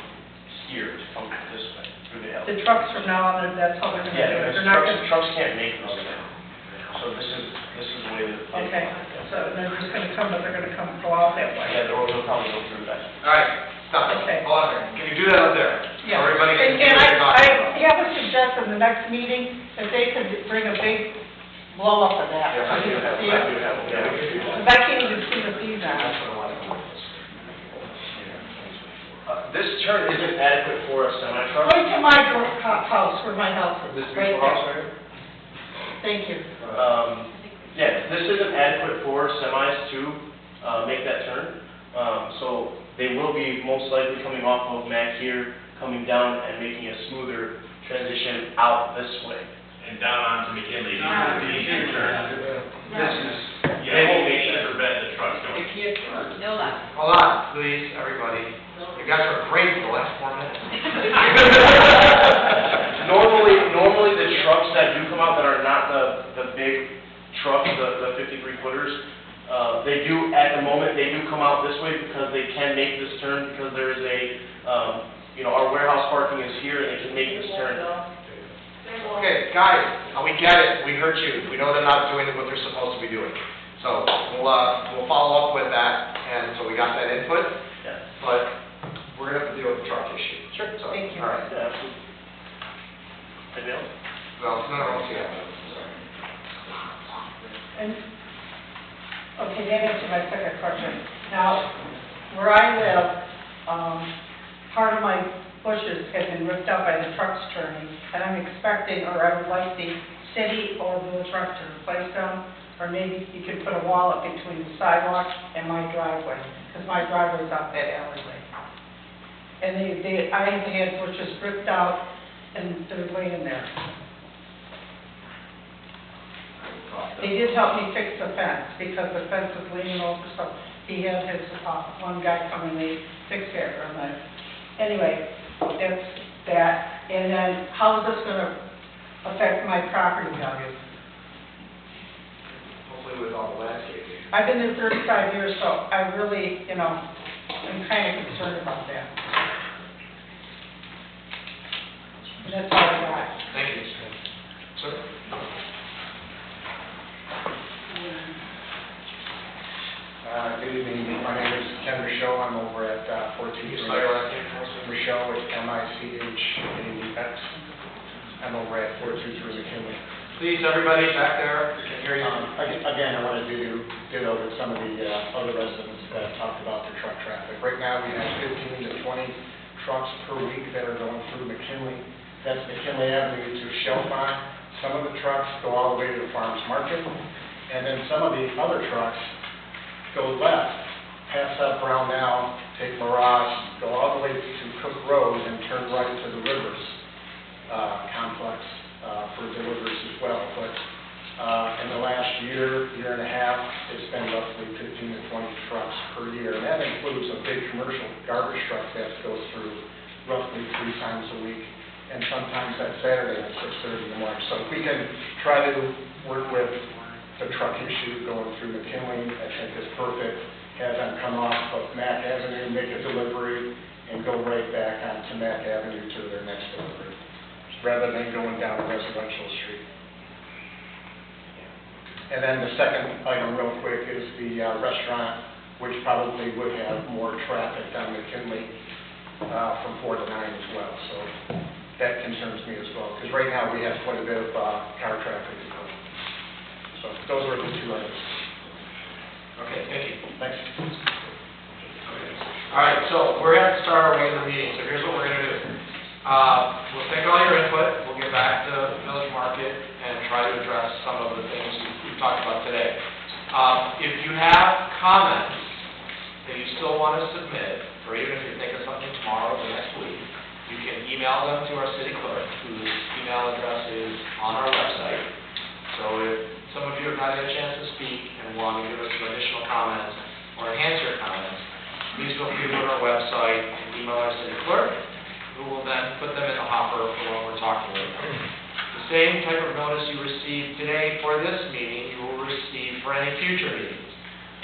C: here to come this way, through the alley.
D: The trucks from now on, that's how they're going to do
C: Yeah,
D: it?
C: because
D: They're not
C: trucks can't make this way. So this is the way that.
D: Okay, so they're just going to come, but they're going to go out that way?
C: Yeah, they'll probably go through that.
B: All right, stop it.
D: Okay.
B: Hold on there. Can you do that up there?
D: Yeah.
B: So everybody can see
D: And
B: what you're talking about.
D: I have a suggestion, the next meeting, if they could bring a big blow up of that.
C: Yeah, I do have, yeah.
D: Because I can't even see what these are.
C: This turn isn't adequate for a semi-truck.
D: Right to my house, where my house is,
C: This
D: right
C: beautiful house
D: there.
C: right here?
D: Thank you.
C: Yeah, this isn't adequate for semis to make that turn. So they will be most likely coming off of Mac here, coming down and making a smoother transition out this way.
H: And down onto McKinley, these are the easier turns.
C: This is,
H: They won't be able to prevent the trucks going.
M: No, that.
B: Hold on, please, everybody. You guys are great for the last 4 minutes.
C: Normally the trucks that do come out that are not the big trucks, the 53-footers, they do, at the moment, they do come out this way because they can make this turn because there is a, our warehouse parking is here and they can make this turn.
B: Okay, guys, we get it, we heard you, we know they're not doing what they're supposed to be doing. So, we'll follow up with that, and so we got that input,
C: Yeah.
B: but we're gonna have to deal with the truck issue.
C: Sure.
B: So,
D: Thank you.
B: all right.
C: Yeah, absolutely. Anything else?
B: Well, it's not else yet.
D: And, okay, that answered my second question. Now, where I live, part of my bushes have been ripped out by the trucks turning, and I'm expecting, or I would like the city or the truck to replace them, or maybe you could put a wall up between the sidewalk and my driveway, because my driveway's up that alleyway. And I have had bushes ripped out, and they're laying there. They did help me fix the fence, because the fence was leaning over, so he had his, one guy come and they fixed it, or anyway, that's that. And then, how is this gonna affect my property value?
B: Hopefully with all the landscaping.
D: I've been there 35 years, so I really, you know, I'm kind of concerned about that. And that's all I got.
B: Thank you. Sir?
F: Good evening, my name is Ken Michaud, I'm over at 14.
B: Can you spell your last name for us?
F: Michaud, it's M-I-C-H-A-U-X. I'm over at 423 McKinley.
B: Please, everybody back there, we can hear you.
F: Again, I wanted to ditto with some of the other residents that talked about their truck traffic. Right now, we have 15 to 20 trucks per week that are going through McKinley. That's McKinley Avenue to Shelby. Some of the trucks go all the way to the farmer's market, and then some of the other trucks go left, pass up Brownell, take Mirage, go all the way to Cook Road, and turn right to the Rivers complex for deliveries as well. But in the last year and a half, it's been roughly 15 to 20 trucks per year, and that includes a big commercial garbage truck that goes through roughly 3 times a week, and sometimes that Saturday at 6:30 in the morning. So if we can try to work with the truck issue going through McKinley, I think is perfect. Have them come off of Mack Avenue, make a delivery, and go right back onto Mack Avenue to their next delivery, rather than going down a residential street. And then the second item real quick is the restaurant, which probably would have more traffic down McKinley from 4 to 9 as well. So that concerns me as well, because right now we have quite a bit of car traffic. So those are the 2 items.
B: Okay, thank you.
F: Thanks.
B: All right, so we're going to start our regular meeting, so here's what we're going to do. We'll take all your input, we'll get back to Village Market and try to address some of the things we've talked about today. If you have comments that you still want to submit, or even if you think of something tomorrow or the next week, you can email them to our city clerk, whose email address is on our website. So if some of you have not had a chance to speak and want to give us some additional comments or enhance your comments, please feel free to go to our website and email our city clerk, who will then put them in the hopper for what we're talking about. The same type of notice you received today for this meeting, you will receive for any future meetings.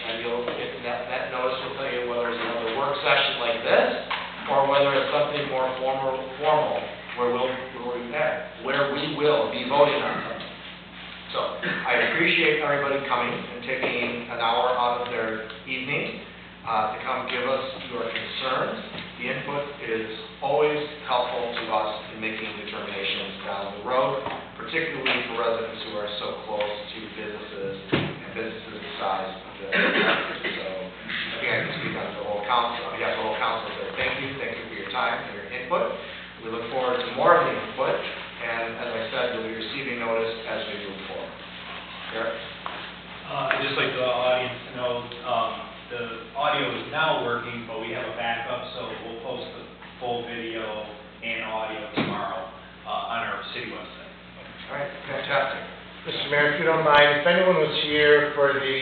B: And you'll get that notice will tell you whether it's another work session like this, or whether it's something more formal where we will be voting on something. So I appreciate everybody coming and taking an hour out of their evening to come give us your concerns. The input is always helpful to us in making determinations down the road, particularly for residents who are so close to businesses and businesses the size of this. So again, to speak on the whole council, on behalf of the whole council, so thank you for your time and your input. We look forward to more of the input, and as I said, you'll be receiving notice as we move forward. Eric?
G: I'd just like the audience to know, the audio is now working, but we have a backup, so we'll post the full video and audio tomorrow on our city website.
B: All right, fantastic.
F: Mr. Mayor, if you don't mind, if anyone was here for the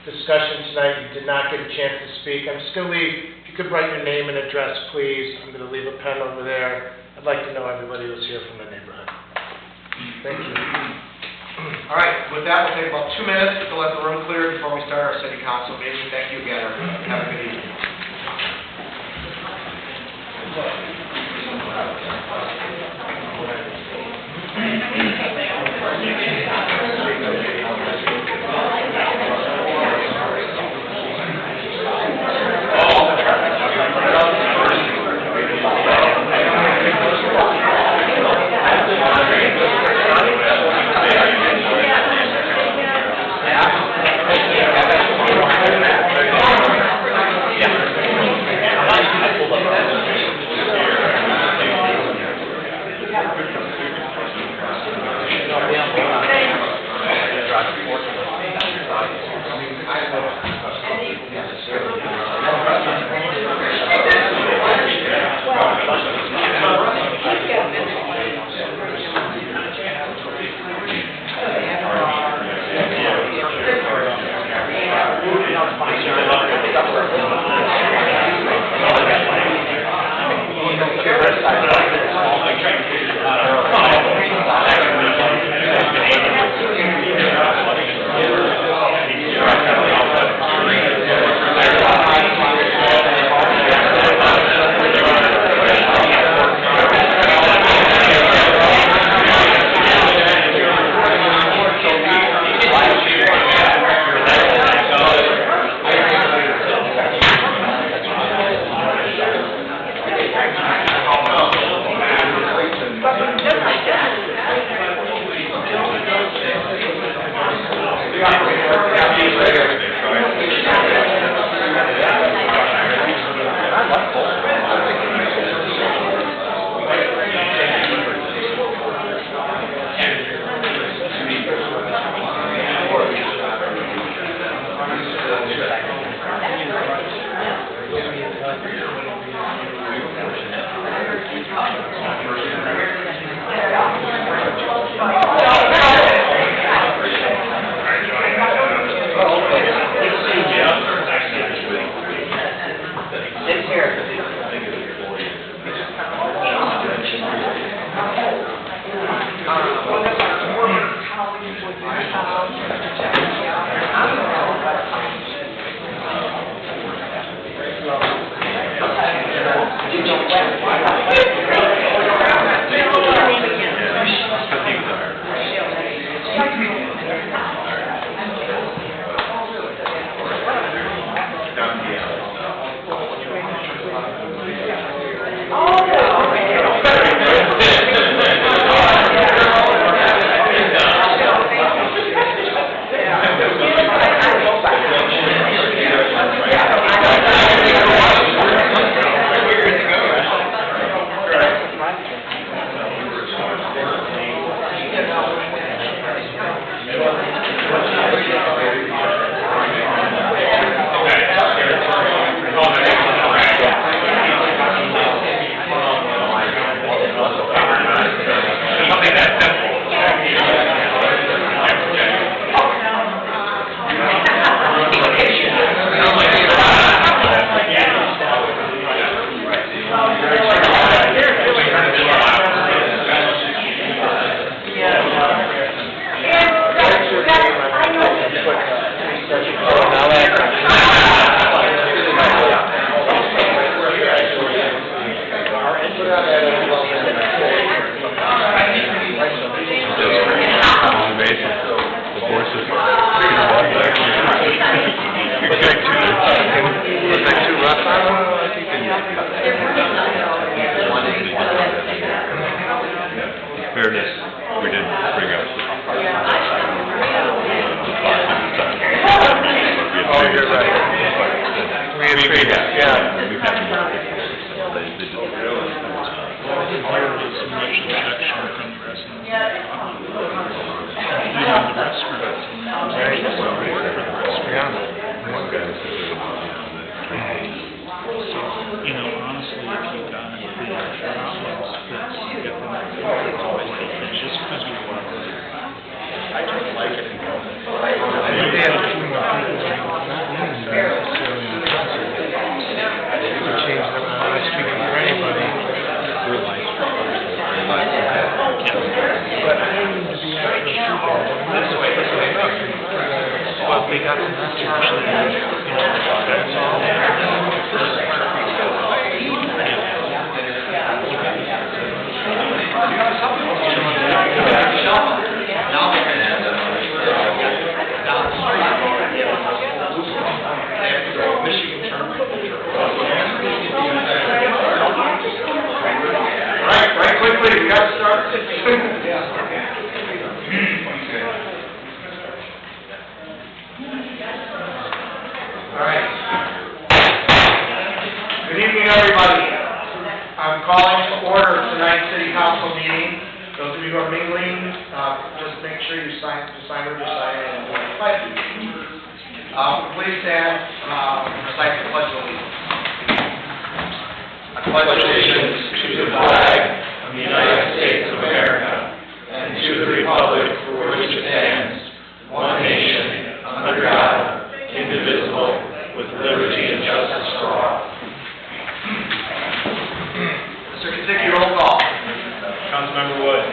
F: discussion tonight, you did not get a chance to speak, I'm just going to leave, if you could write your name and address, please. I'm going to leave a pen over there. I'd like to know everybody who's here from the neighborhood. Thank you.
B: All right, with that, we'll take about 2 minutes to let the room clear before we start our city council meeting. Thank you again, everyone. Have a good evening. All right.
H: fairness, we did bring up the... Oh, you're right. We've had more. They just...
I: You know, honestly, if you've got any problems, let's get them just because we want to. I just like it. Well, we got the message, you know, that's all.
B: Right quickly, we got to start. All right. Good evening, everybody. I'm calling to order tonight's city council meeting. Those of you who are mingling, just make sure you sign with your sign and do the pledge. Please stand and recite the pledge of allegiance. I pledge allegiance to the flag of the United States of America and to the republic for which it stands, one nation, under God, indivisible, with liberty and justice for all. Mr. Kazicki, roll call.
G: Councilmember Wood.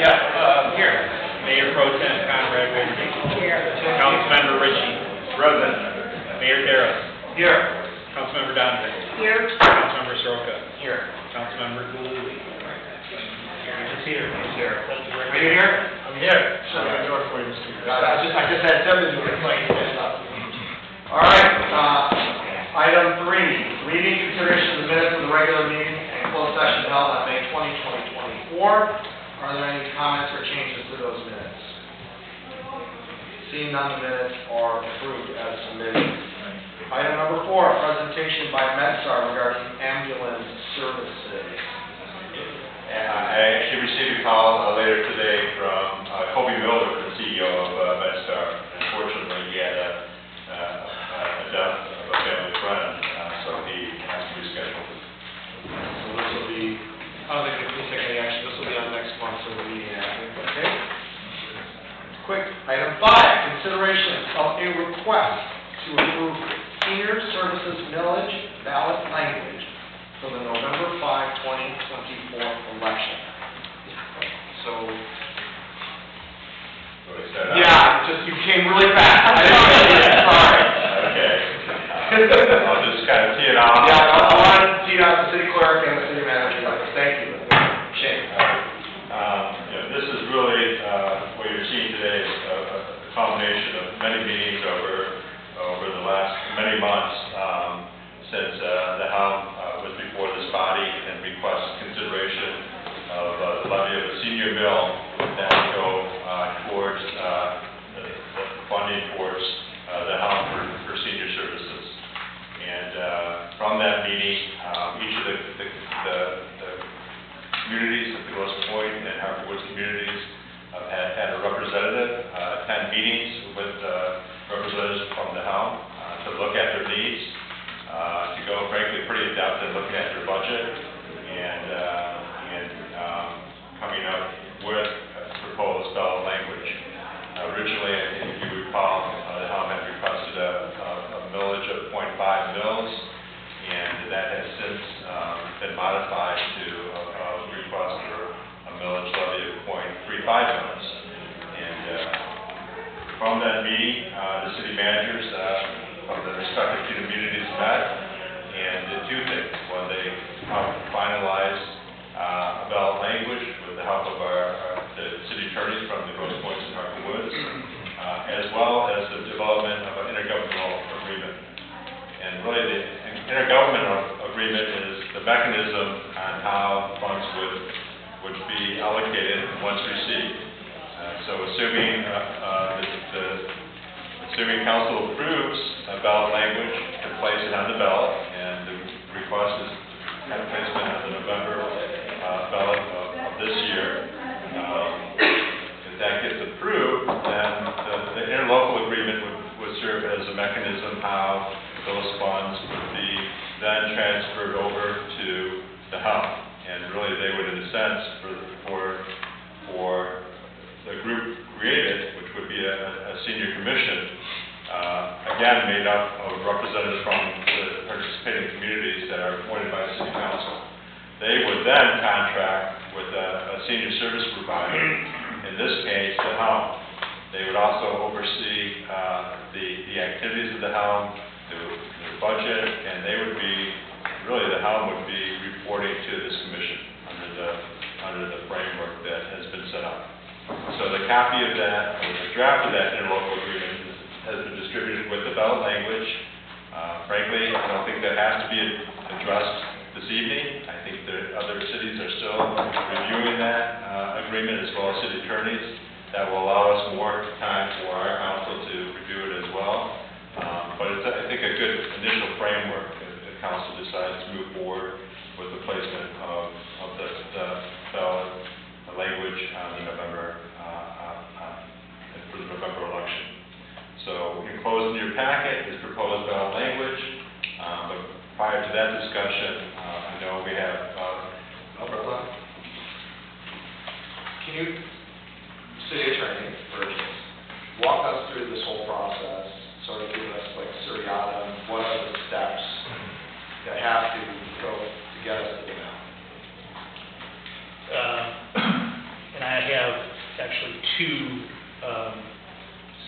B: Yeah, here.
G: Mayor Pro Tem Conrad Whitney.
D: Here.
G: Councilmember Ritchie. Present. Mayor Darris.
B: Here.
G: Councilmember Donovan.
D: Here.
G: Councilmember Soroka.
B: Here.
G: Councilmember Galuli.
B: He's here. He's here. Are you here? I'm here. Shut the door for you, Mr. I just had Tim to do it. All right, item 3, reading consideration of the minutes of the regular meeting and closed session held on May 20, 2024. Are there any comments or changes to those minutes? Seeing none, the minutes are approved as submitted. Item number 4, presentation by MedStar regarding ambulance services.
H: I actually received a call later today from Kobe Miller, the CEO of MedStar. Unfortunately, he had a
B: to approve senior services millage ballot language for the November 5, 2024 election. So,
H: What I said.
B: yeah, just you came really fast. I didn't see it, sorry.
H: Okay. I'll just kind of tee it off.
B: Yeah, I wanted to see out the city clerk and the city manager. Thank you. Shane.
H: This is really, what you're seeing today is a combination of many meetings over the last many months since the Helm was before this body and requested consideration of the levy of a senior mill that would go towards the funding towards the Helm for senior services. And from that meeting, each of the communities, the Grosse Pointe and Harper Woods communities, had a representative attend meetings with representatives from the Helm to look at their needs, to go frankly pretty in depth in looking at their budget and coming up with proposed ballot language. Originally, if you recall, the Helm had requested a millage of 0.5 mils, and that has since been modified to a request for a millage levy of 0.35 mils. And from that meeting, the city managers of the respective communities met and did two things. One, they finalized a ballot language with the help of the city attorneys from the Grosse Pointe and Harper Woods, as well as the development of an intergovernmental agreement. And really, the intergovernmental agreement is the mechanism on how funds would be allocated once received. So assuming assuming council approves a ballot language to place it on the ballot, and the request is kind of placement on the November ballot of this year, if that gets approved, then the interlocal agreement would serve as a mechanism how those funds would be then transferred over to the Helm. And really, they would, in a sense, for the group created, which would be a senior commission, again, made up of representatives from the participating communities that are appointed by the city council. They would then contract with a senior service provider, in this case, the Helm. They would also oversee the activities of the Helm, the budget, and they would be, really the Helm would be reporting to this commission under the framework that has been set up. So the copy of that, or the draft of that interlocal agreement has been distributed with the ballot language. Frankly, I don't think that has to be addressed this evening. I think that other cities are still reviewing that agreement, as well as city attorneys. That will allow us more time for our council to review it as well. But it's, I think, a good initial framework if the council decides to move forward with the placement of the ballot language on the November, for the November election. So enclosed in your packet is proposed ballot language, but prior to that discussion, I know we have,
B: Can you, city attorney, first, walk us through this whole process, sort of give us like seriatim, what are the steps that have to go to get us to the mill?
I: And I have actually two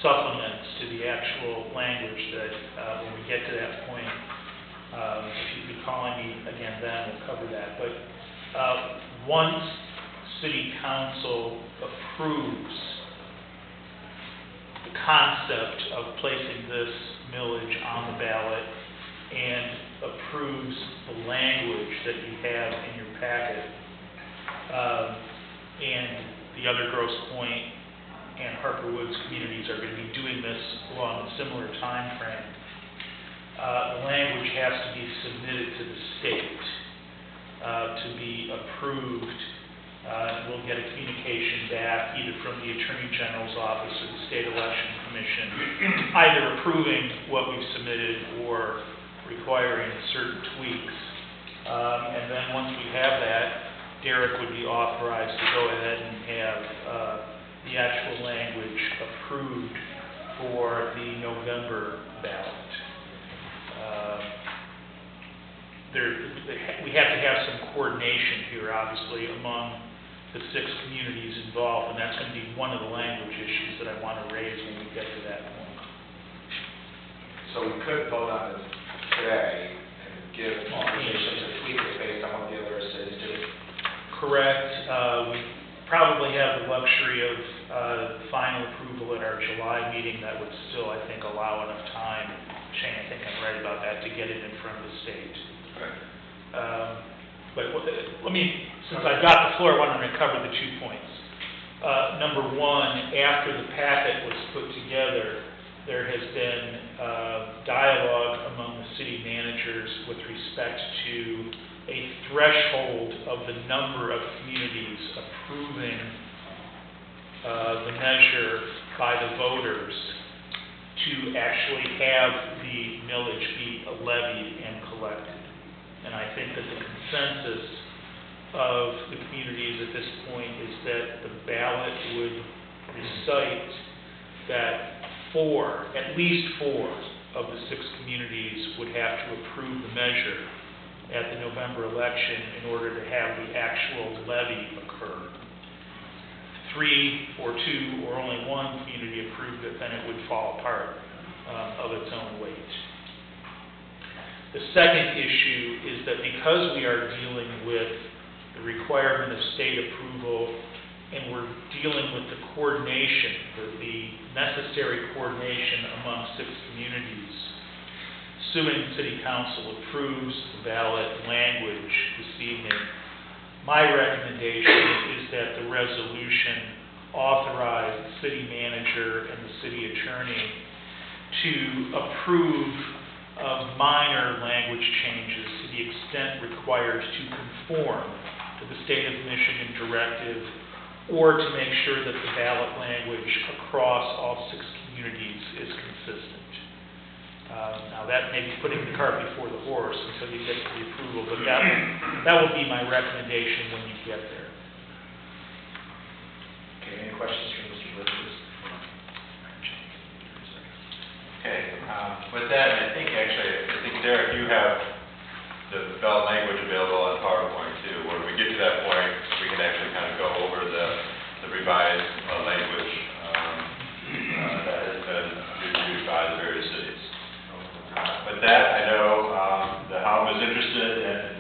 I: supplements to the actual language that, when we get to that point, if you'd be calling me again then, we'll cover that. But once city council approves the concept of placing this millage on the ballot and approves the language that you have in your packet, and the other Grosse Pointe and Harper Woods communities are going to be doing this along a similar time frame, the language has to be submitted to the state to be approved. We'll get a communication back either from the Attorney General's office or the State Election Commission, either approving what we've submitted or requiring certain tweaks. And then once we have that, Derek would be authorized to go ahead and have the actual language approved for the November ballot. we have to have some coordination here, obviously, among the 6 communities involved, and that's going to be one of the language issues that I want to raise when we get to that point.
B: So we could vote on it today and give authorization to tweak it based on what the other cities do.
I: Correct. We probably have the luxury of final approval at our July meeting. That would still, I think, allow enough time, Shane, I think I'm right about that, to get it in front of the state. But let me, since I've got the floor, I wanted to cover the 2 points. Number one, after the packet was put together, there has been dialogue among the city managers with respect to a threshold of the number of communities approving the measure by the voters to actually have the millage be levied and collected. And I think that the consensus of the communities at this point is that the ballot would recite that at least four of the 6 communities would have to approve the measure at the November election in order to have the actual levy occur. 3 or 2 or only 1 community approved it, then it would fall apart of its own weight. The second issue is that because we are dealing with the requirement of state approval and we're dealing with the coordination, the necessary coordination among 6 communities, assuming City Council approves the ballot language this evening, my recommendation is that the resolution authorize the city manager and the city attorney to approve of minor language changes to the extent required to conform to the State of Michigan directive or to make sure that the ballot language across all 6 communities is consistent. Now that may be putting the cart before the horse until you get to the approval, but that will be my recommendation when you get there.
B: Okay, any questions from Mr. Bridges?
H: Okay, with that, I think Derek, you have the ballot language available on PowerPoint too. When we get to that point, we can actually kind of go over the revised language that has been reviewed by the various cities. With that, I know the House is interested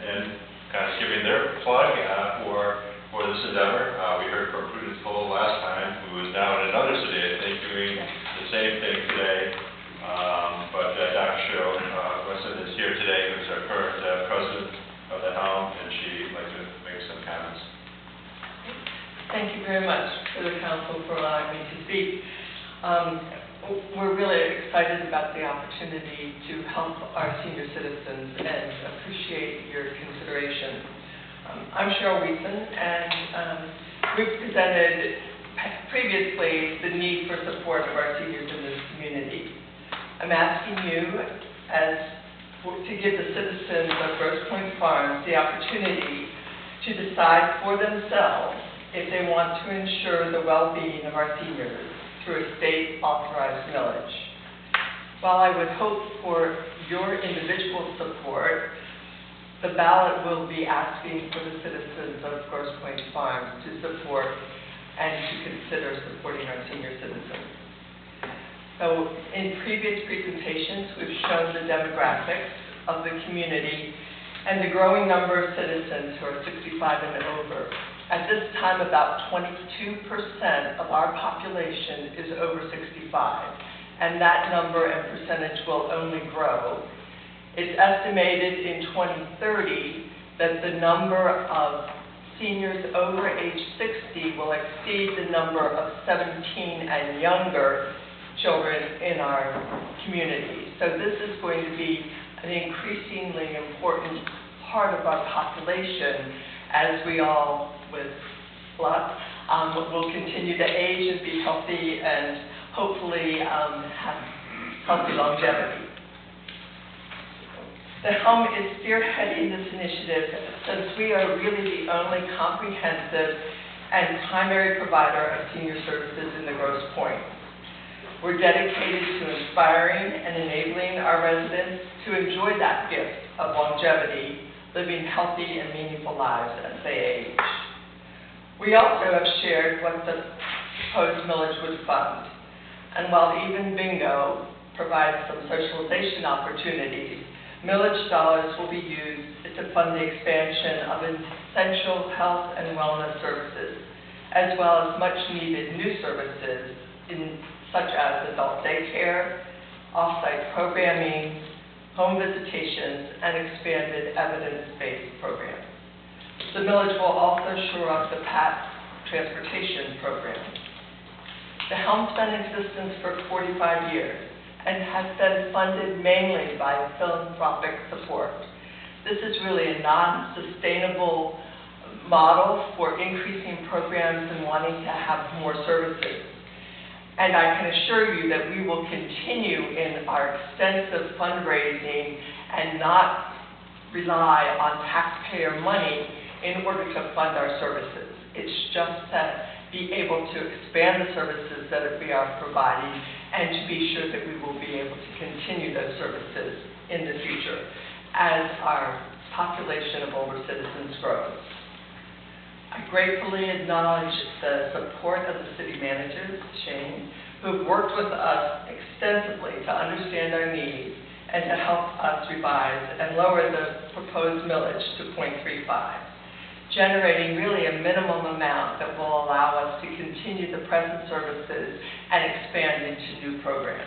H: in kind of giving their plug for this endeavor. We heard from Prudence Cole last time, who is now in another city, I think, doing the same thing today. But Dr. Cheryl Weston is here today, who's our current president of the Helm, and she'd like to make some comments.
N: Thank you very much to the council for allowing me to speak. We're really excited about the opportunity to help our senior citizens and appreciate your consideration. I'm Cheryl Wheaton, and we've presented previously the need for support of our seniors in this community. I'm asking you to give the citizens of Grosse Pointe Farms the opportunity to decide for themselves if they want to ensure the well-being of our seniors through a state-authorized millage. While I would hope for your individual support, the ballot will be asking for the citizens of Grosse Pointe Farms to support and to consider supporting our senior citizens. So in previous presentations, we've shown the demographics of the community and the growing number of citizens who are 65 and over. At this time, about 22% of our population is over 65, and that number and percentage will only grow. It's estimated in 2030 that the number of seniors over age 60 will exceed the number of 17 and younger children in our community. So this is going to be an increasingly important part of our population as we all, with lots, will continue to age and be healthy and hopefully have healthy longevity. The Helm is spearheading this initiative since we are really the only comprehensive and primary provider of senior services in the Grosse Pointe. We're dedicated to inspiring and enabling our residents to enjoy that gift of longevity living healthy and meaningful lives as they age. We also have shared what the proposed millage would fund. And while even bingo provides some socialization opportunities, millage dollars will be used to fund the expansion of essential health and wellness services, as well as much-needed new services such as adult daycare, off-site programming, home visitations, and expanded evidence-based programs. The millage will also shore up the PATH transportation program. The Helm's been in existence for 45 years and has been funded mainly by philanthropic support. This is really a non-sustainable model for increasing programs and wanting to have more services. And I can assure you that we will continue in our extensive fundraising and not rely on taxpayer money in order to fund our services. It's just to be able to expand the services that we are providing and to be sure that we will be able to continue those services in the future as our population of older citizens grows. I gratefully acknowledge the support of the city managers, Shane, who have worked with us extensively to understand our needs and to help us revise and lower the proposed millage to 0.35, generating really a minimum amount that will allow us to continue the present services and expand into new programs.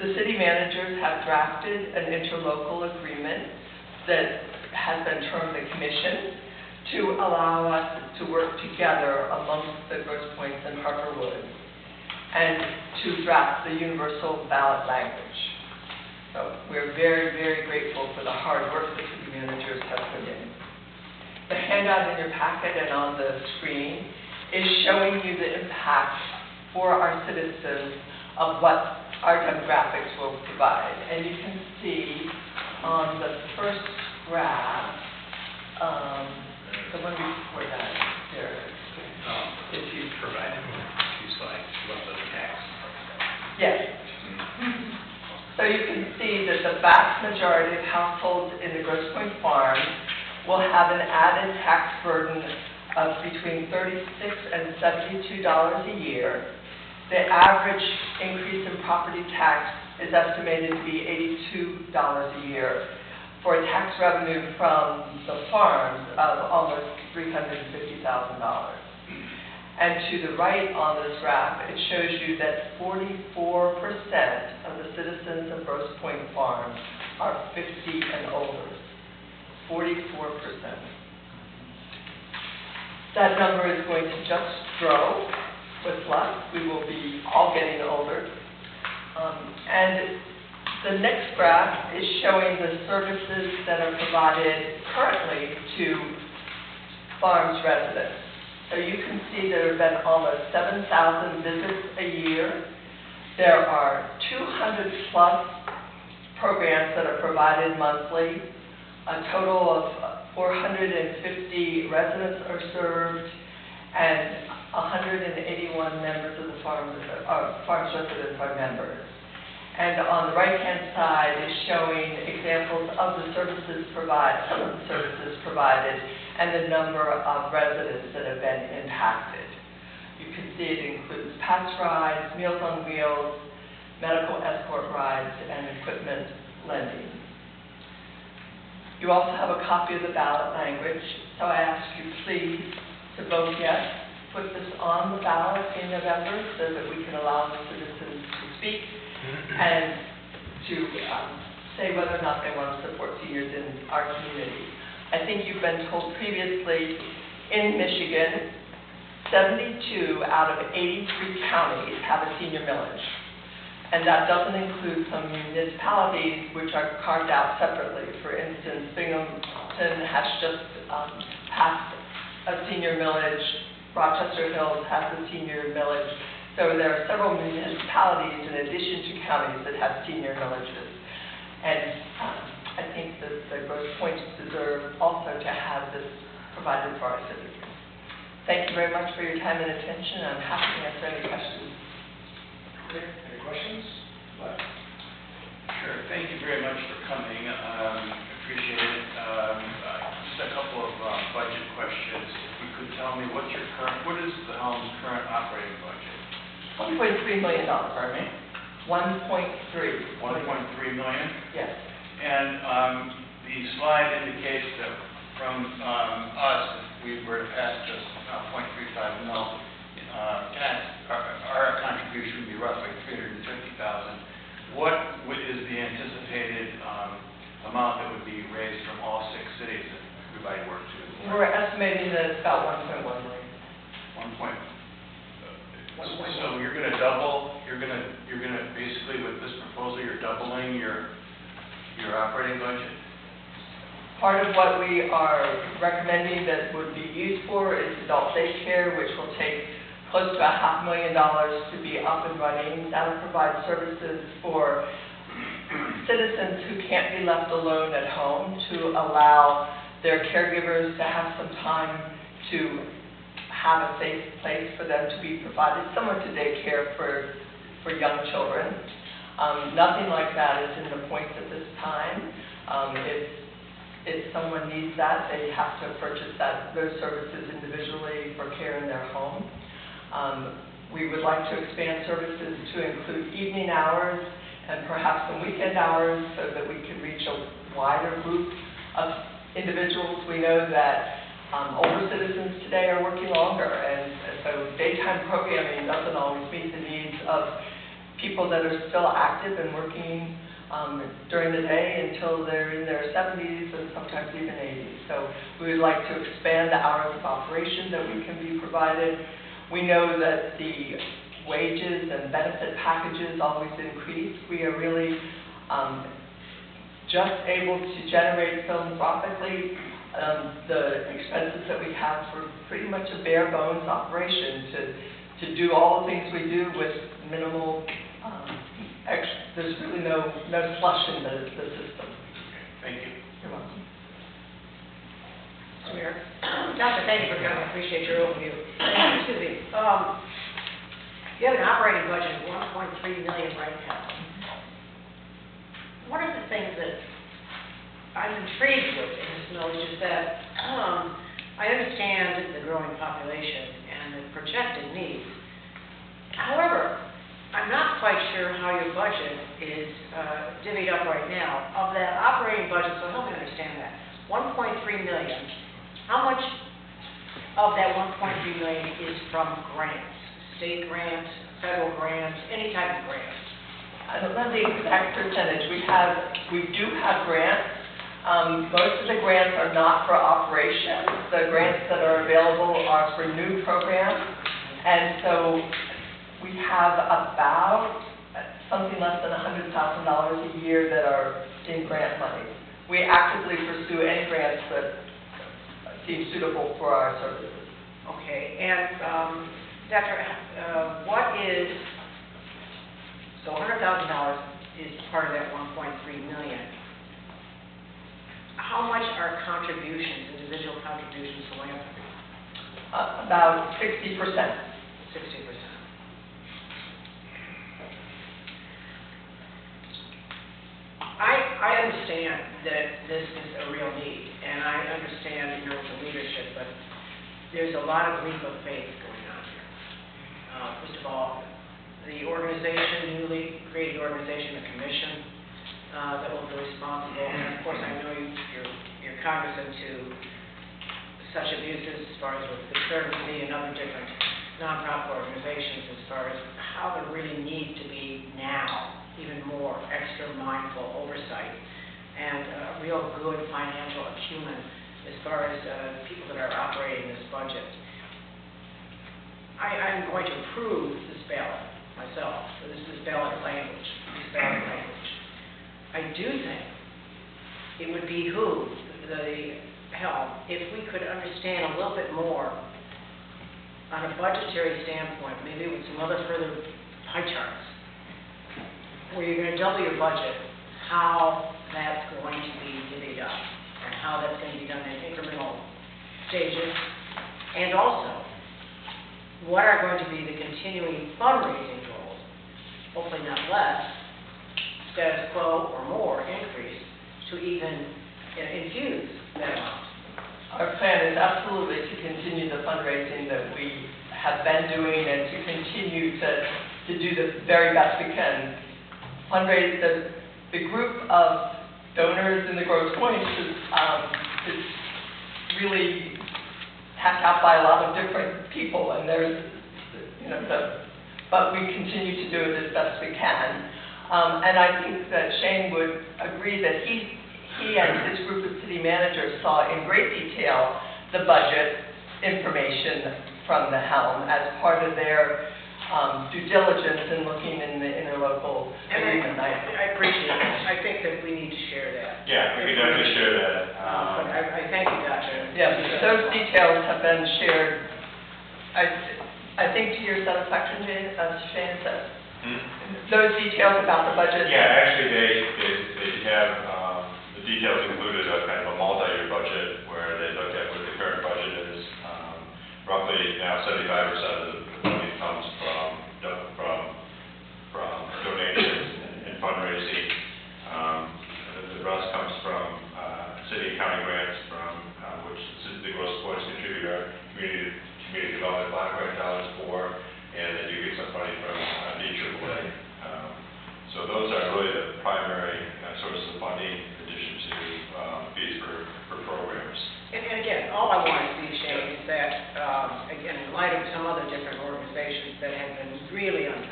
N: The city managers have drafted an interlocal agreement that has been termed the commission to allow us to work together amongst the Grosse Pointes and Harper Woods and to draft the universal ballot language. So we're very, very grateful for the hard work the city managers have put in. The handout in your packet and on the screen is showing you the impact for our citizens of what our demographics will provide. And you can see on the first graph, the one before that, there.
G: If you provided 2 slides, what was the tax?
N: Yes. So you can see that the vast majority of households in the Grosse Pointe Farm will have an added tax burden of between $36 and $72 a year. The average increase in property tax is estimated to be $82 a year, for a tax revenue from the farms of almost $350,000. And to the right on this graph, it shows you that 44% of the citizens of Grosse Pointe Farm are 50 and older. 44%. That number is going to just grow with luck. We will be all getting older. And the next graph is showing the services that are provided currently to farms residents. So you can see there have been almost 7,000 visits a year. There are 200 plus programs that are provided monthly. A total of 450 residents are served, and 181 members of the farms residents are members. And on the right-hand side is showing examples of the services provided, some of the services provided, and the number of residents that have been impacted. You can see it includes pass rides, Meals on Wheels, medical escort rides, and equipment lending. You also have a copy of the ballot language, so I ask you please to vote yes. Put this on the ballot in November so that we can allow the citizens to speak and to say whether or not they want to support seniors in our community. I think you've been told previously, in Michigan, 72 out of 83 counties have a senior millage. And that doesn't include some municipalities which are carved out separately. For instance, Binghamton has just passed a senior millage. Rochester Hills has a senior millage. So there are several municipalities in addition to counties that have senior millages. And I think that the Grosse Pointes deserve also to have this provided for our citizens. Thank you very much for your time and attention. I'm happy to answer any questions.
J: Any questions? Sure. Thank you very much for coming. Appreciate it. Just a couple of budget questions. If you could tell me what is the Helms' current operating budget?
N: $1.3 million.
J: Pardon me?
N: 1.3.
J: 1.3 million?
N: Yes.
J: And the slide indicates that from us, if we were to pass this 0.35 mil tax, our contribution would be roughly $350,000. What is the anticipated amount that would be raised from all 6 cities that everybody worked to?
N: We're estimating that it's about 1.1 million.
J: 1 point. So you're going to double. You're going to basically with this proposal, you're doubling your operating budget.
N: Part of what we are recommending that would be used for is adult daycare, which will take close to $500,000 to be up and running. That will provide services for citizens who can't be left alone at home, to allow their caregivers to have some time to have a safe place for them to be provided, similar to daycare for young children. Nothing like that is in the points at this time. If someone needs that, they have to purchase those services individually for care in their home. We would like to expand services to include evening hours and perhaps some weekend hours so that we can reach a wider group of individuals. We know that older citizens today are working longer, and so daytime programming doesn't always meet the needs of people that are still active and working during the day until they're in their 70s and sometimes even 80s. So we would like to expand the hours of operation that we can be provided. We know that the wages and benefit packages always increase. We are really just able to generate philanthropically the expenses that we have for pretty much a bare bones operation to do all the things we do with minimal there's really no slush in the system.
J: Thank you.
N: You're welcome.
D: Mayor. Dr., thank you for coming. I appreciate your overview. Excuse me. You have an operating budget of $1.3 million right now. One of the things that I'm intrigued with in this knowledge is that I understand the growing population and the projected needs. However, I'm not quite sure how your budget is divvied up right now. Of that operating budget, so help me understand that, $1.3 million, how much of that $1.3 million is from grants? State grants, federal grants, any type of grants?
N: I don't know the exact percentage. We do have grants. Most of the grants are not for operations. The grants that are available are for new programs. And so we have about something less than $100,000 a year that are in grant money. We actively pursue any grants that seem suitable for our services.
D: Okay, and Doctor, what is, so $100,000 is part of that $1.3 million. How much are contributions, individual contributions to philanthropy?
N: About 60%.
D: 60%. I understand that this is a real need, and I understand, the leadership, but there's a lot of leap of faith going on here. First of all, the organization, newly created organization, the commission, that will be responsible, and of course I know you're cognizant to such abuses as far as with the Conservancy and other different nonprofit organizations as far as how there really needs to be now even more extra mindful oversight and real good financial acumen as far as people that are operating this budget. I'm going to approve this ballot myself, so this ballot language, I do think it would behoove the help if we could understand a little bit more on a budgetary standpoint, maybe with some other further pie charts, where you're going to double your budget, how that's going to be divvied up, and how that's going to be done in incremental stages, and also what are going to be the continuing fundraising goals, hopefully not less, status quo or more increase, to even infuse that amount?
N: Our plan is absolutely to continue the fundraising that we have been doing and to continue to do the very best we can. Fundraise, the group of donors in the Grosse Pointe is really hacked out by a lot of different people, and there's, but we continue to do it as best we can. And I think that Shane would agree that he and his group of city managers saw in great detail the budget information from the Helm as part of their due diligence in looking in the interlocal agreement.
D: I appreciate that. I think that we need to share that.
H: Yeah, we can definitely share that.
D: But I thank you, Doctor.
N: Yeah, those details have been shared, I think to your satisfaction, Shane, said. Those details about the budget.
H: Yeah, actually, they have the details included a kind of a multi-year budget where they look at what the current budget is. Roughly now 75% of the money comes from donations and fundraising. The rest comes from city and county grants, from which the Grosse Pointe contribute our community development block grant dollars for, and they do get some money from DAAA. So those are really the primary sources of funding in addition to fees for programs.
D: And again, all I want to see, Shane, is that, again, in light of some other different organizations that have been really under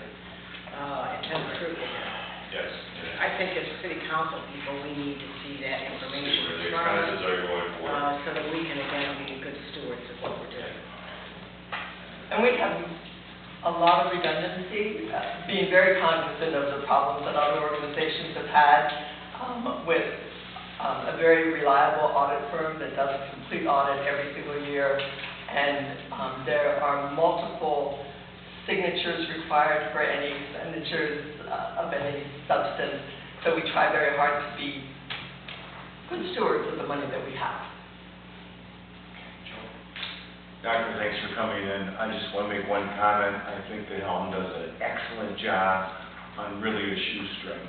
D: intense scrutiny now,
H: Yes.
D: I think as city council people, we need to see that information
H: Where the
D: in front of us,
H: expenses are going for.
D: so that we can, again, be good stewards of what we're doing.
N: And we have a lot of redundancy, being very cognizant of the problems that other organizations have had with a very reliable audit firm that does a complete audit every single year. And there are multiple signatures required for any expenditures of any substance. So we try very hard to be good stewards of the money that we have.
O: Doctor, thanks for coming in. I just want to make one comment. I think the Helm does an excellent job on really a shoestring.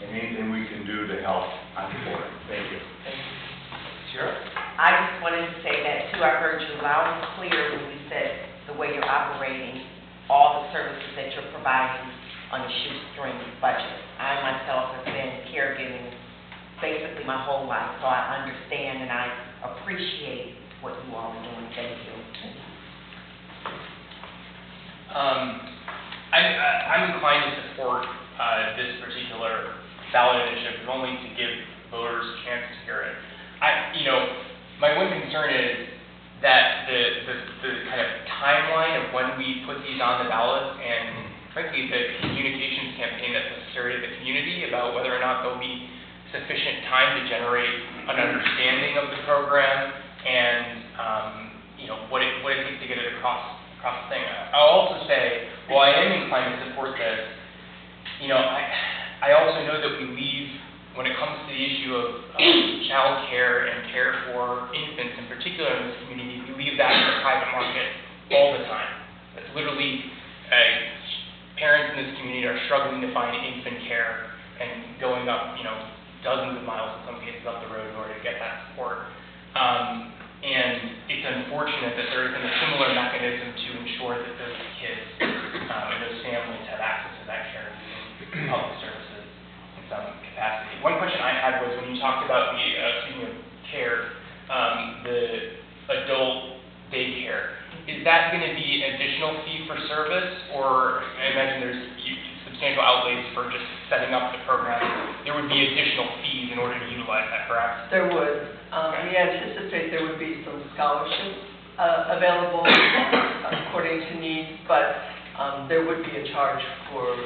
O: And anything we can do to help, I'm for it. Thank you.
K: Sure. I just wanted to say that too, I heard you loud and clear when you said the way you're operating, all the services that you're providing on a shoestring budget. I myself have been caregiving basically my whole life, so I understand and I appreciate what you all are doing. Thank you.
P: I'm inclined to support this particular ballot initiative, only to give voters a chance to hear it. My one concern is that the kind of timeline of when we put these on the ballot, and frankly, the communications campaign that's necessary to the community about whether or not there'll be sufficient time to generate an understanding of the program and what it takes to get it across the thing. I'll also say, while I am inclined to support this, I also know that we leave, when it comes to the issue of child care and care for infants in particular in this community, we leave that in the private market all the time. It's literally, parents in this community are struggling to find infant care and going up, dozens of miles in some cases up the road in order to get that support. And it's unfortunate that there isn't a similar mechanism to ensure that those kids and those families have access to that care using public services in some capacity. One question I had was when you talked about the, speaking of care, the adult daycare, is that going to be an additional fee for service, or I imagine there's substantial outlays for just setting up the program? There would be additional fees in order to utilize that, correct?
N: There would. We anticipate there would be some scholarships available according to needs, but there would be a charge for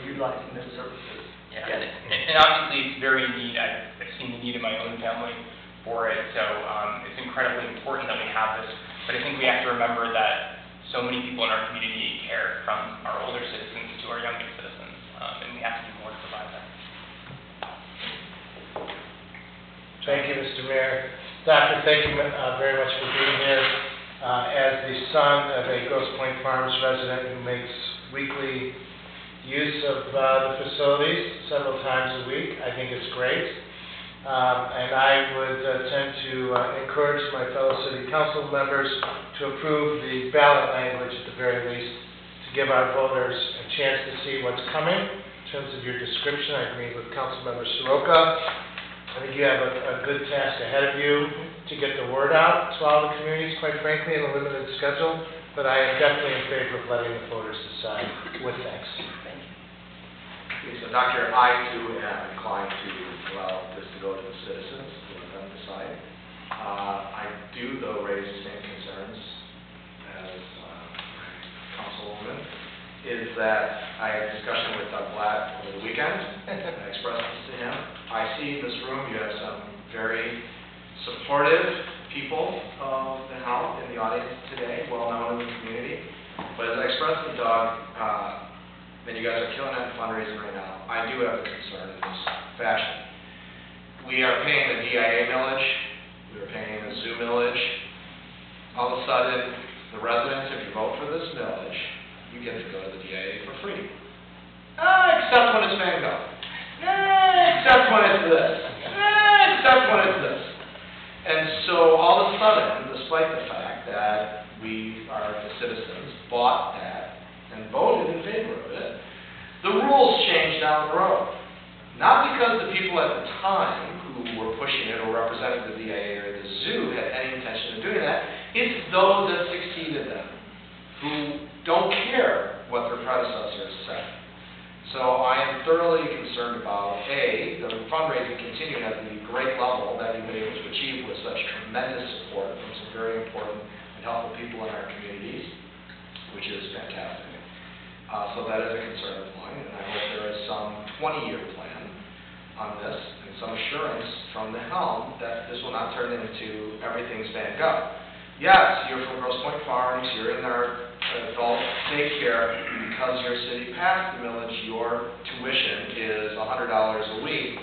N: utilizing those services.
P: Yeah, and obviously it's very neat. I've seen the need in my own family for it, so it's incredibly important that we have this. But I think we have to remember that so many people in our community need care, from our older citizens to our youngest citizens, and we have to do more to provide that.
F: Thank you, Mr. Mayor. Doctor, thank you very much for being here. As the son of a Grosse Pointe Farms resident who makes weekly use of the facilities several times a week, I think it's great. And I would tend to encourage my fellow city council members to approve the ballot language at the very least, to give our voters a chance to see what's coming in terms of your description. I agree with Councilmember Soroka. I think you have a good task ahead of you to get the word out to all the communities, quite frankly, in a limited schedule. But I am definitely in favor of letting the voters decide with thanks.
B: Okay, so Dr., I too am inclined to allow this to go to the citizens to let them decide. I do, though, raise the same concerns as Councilwoman, is that I had a discussion with Doug Blatt over the weekend, and I expressed this to him. I see in this room you have some very supportive people in the audience today, well-known in the community. But as I expressed to Doug, and you guys are killing it in fundraising right now, I do have a concern in this fashion. We are paying a DIA millage, we are paying a zoo millage. All of a sudden, the residents, if you vote for this millage, you get to go to the DIA for free. Except when it's Van Gogh. Except when it's this. Except when it's this. And so all of a sudden, despite the fact that the citizens, bought that and voted in favor of it, the rules changed down the road. Not because the people at the time who were pushing it or represented the DIA or the zoo had any intention of doing that. It's those that succeeded them who don't care what their predecessors said. So I am thoroughly concerned about, A, the fundraising continuing at the great level that you've been able to achieve with such tremendous support from some very important and helpful people in our communities, which is fantastic. So that is a concern of mine, and I hope there is some 20-year plan on this and some assurance from the helm that this will not turn into everything's Van Gogh. Yes, you're from Grosse Pointe Farms, you're in our adult daycare, because your city passed the millage, your tuition is $100 a week,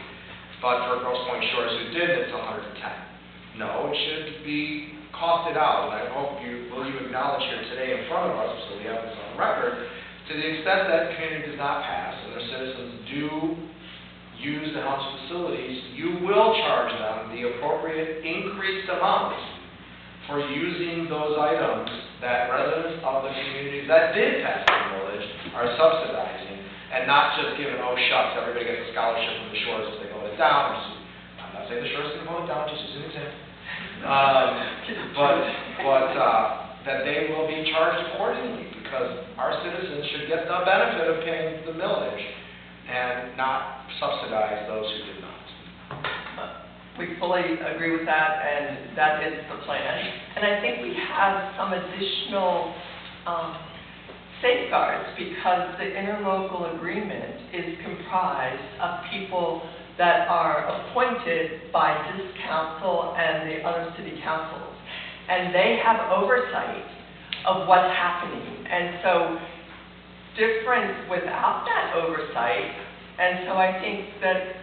B: but for Grosse Pointe Shores who didn't, it's $110. No, it should be costed out, and I hope you acknowledge here today in front of us, so we have this on record, to the extent that community does not pass and their citizens do use the helm's facilities, you will charge them the appropriate increased amounts for using those items that residents of the communities that did pass the millage are subsidizing, and not just giving, oh shucks, everybody gets a scholarship from the Shores if they vote it down. I'm not saying the Shores can vote it down, just as an example. But that they will be charged accordingly, because our citizens should get the benefit of paying the millage and not subsidize those who did not.
N: We fully agree with that, and that is the plan. And I think we have some additional safeguards, because the interlocal agreement is comprised of people that are appointed by this council and the other city councils. And they have oversight of what's happening. And so different without that oversight. And so I think that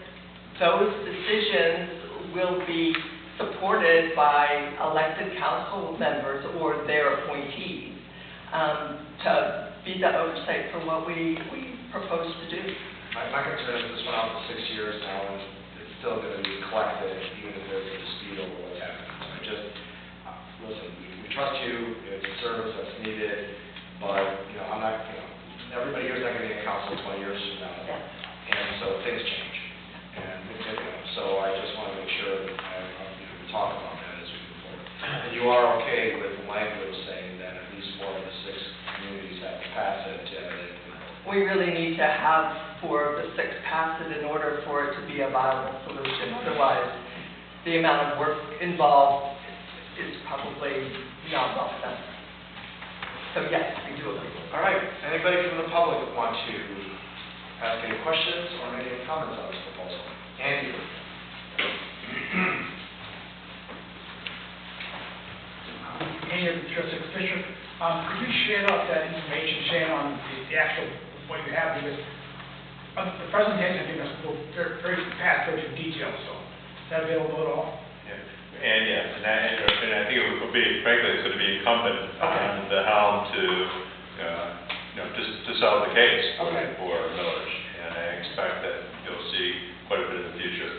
N: those decisions will be supported by elected council members or their appointees to be the oversight for what we propose to do.
B: My concern is this went out for 6 years now, and it's still going to be collected, even if there's a dispute over what's happening. Listen, we trust you, it's a service that's needed, but, I'm not, everybody here is not going to be in council 20 years from now.
N: Yeah.
B: And so things change. And, so I just want to make sure that we talk about that as we move forward. And you are okay with the language saying that at least 4 of the 6 communities have to pass it to have it implemented?
N: We really need to have 4 of the 6 pass it in order for it to be a viable solution. Otherwise, the amount of work involved is probably not well spent. So yes, we do agree.
B: All right. Anybody from the public want to ask any questions or make any comments on this proposal? Andy?
Q: Andy, District Fisher, could you share out that information, Shane, on the actual, what you have, because the presentation, I think, is very past those details, so is that available at all?
H: And yes, and I think it would be, frankly, it's going to be incumbent on the helm to, to settle the case for millage. And I expect that you'll see quite a bit in the future.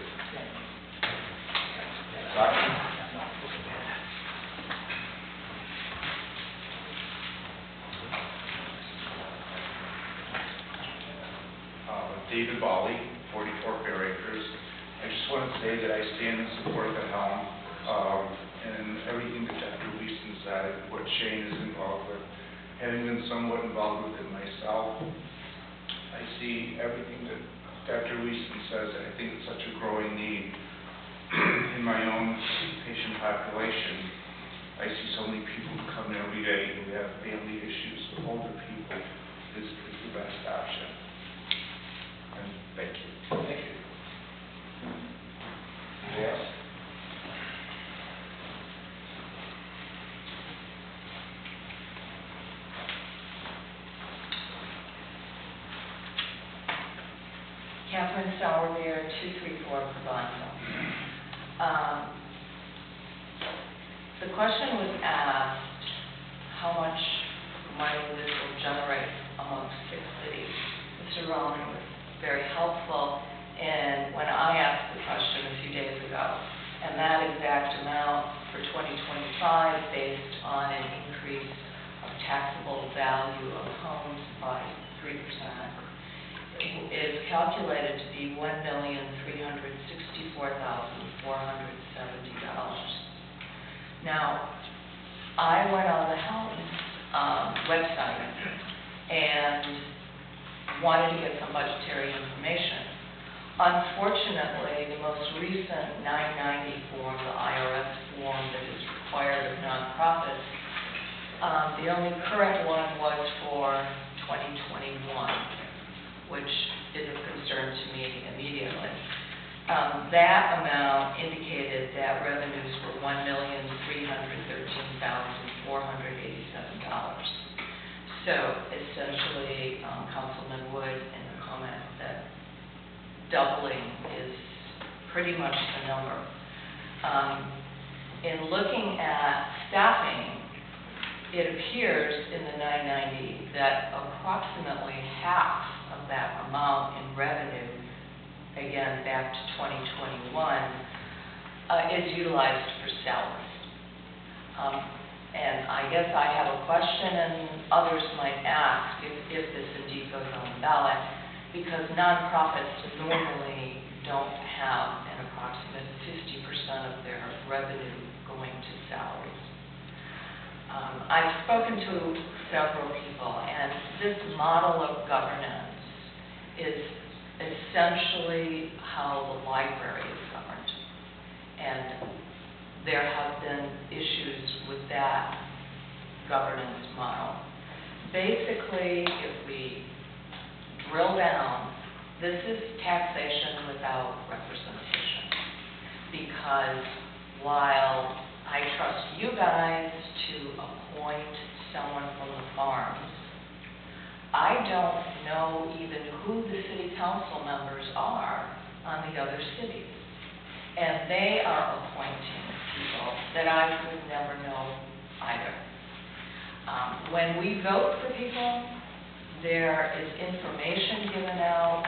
R: to say that I stand in support of the helm, and everything that Dr. Leeson said, what Shane is involved with. Having been somewhat involved with it myself, I see everything that Dr. Leeson says, and I think it's such a growing need in my own patient population. I see so many people who come in every day who have family issues, older people, is the best option. And thank you.
B: Thank you. Yes.
K: Catherine Sauermeyer, 234 Provenza. The question was asked, how much money this will generate amongst 6 cities. Mr. Roman was very helpful in when I asked the question a few days ago, and that exact amount for 2025 based on an increase of taxable value of homes by 3%. Is calculated to be $1,364,470. Now, I went on the Helms website and wanted to get some budgetary information. Unfortunately, the most recent 990 form, the IRS form that is required of nonprofits, the only current one was for 2021, which is of concern to me immediately. That amount indicated that revenues were $1,313,487. So essentially, Councilman Wood in the comment that doubling is pretty much the number. In looking at staffing, it appears in the 990 that approximately half of that amount in revenue, again, back to 2021, is utilized for salaries. And I guess I have a question, and others might ask if this indeed goes on the ballot, because nonprofits normally don't have an approximate 50% of their revenue going to salaries. I've spoken to several people, and this model of governance is essentially how the library is governed. And there have been issues with that governance model. Basically, if we drill down, this is taxation without representation. Because while I trust you guys to appoint someone from the farms, I don't know even who the city council members are on the other cities. And they are appointing people that I would never know either. When we vote for people, there is information given out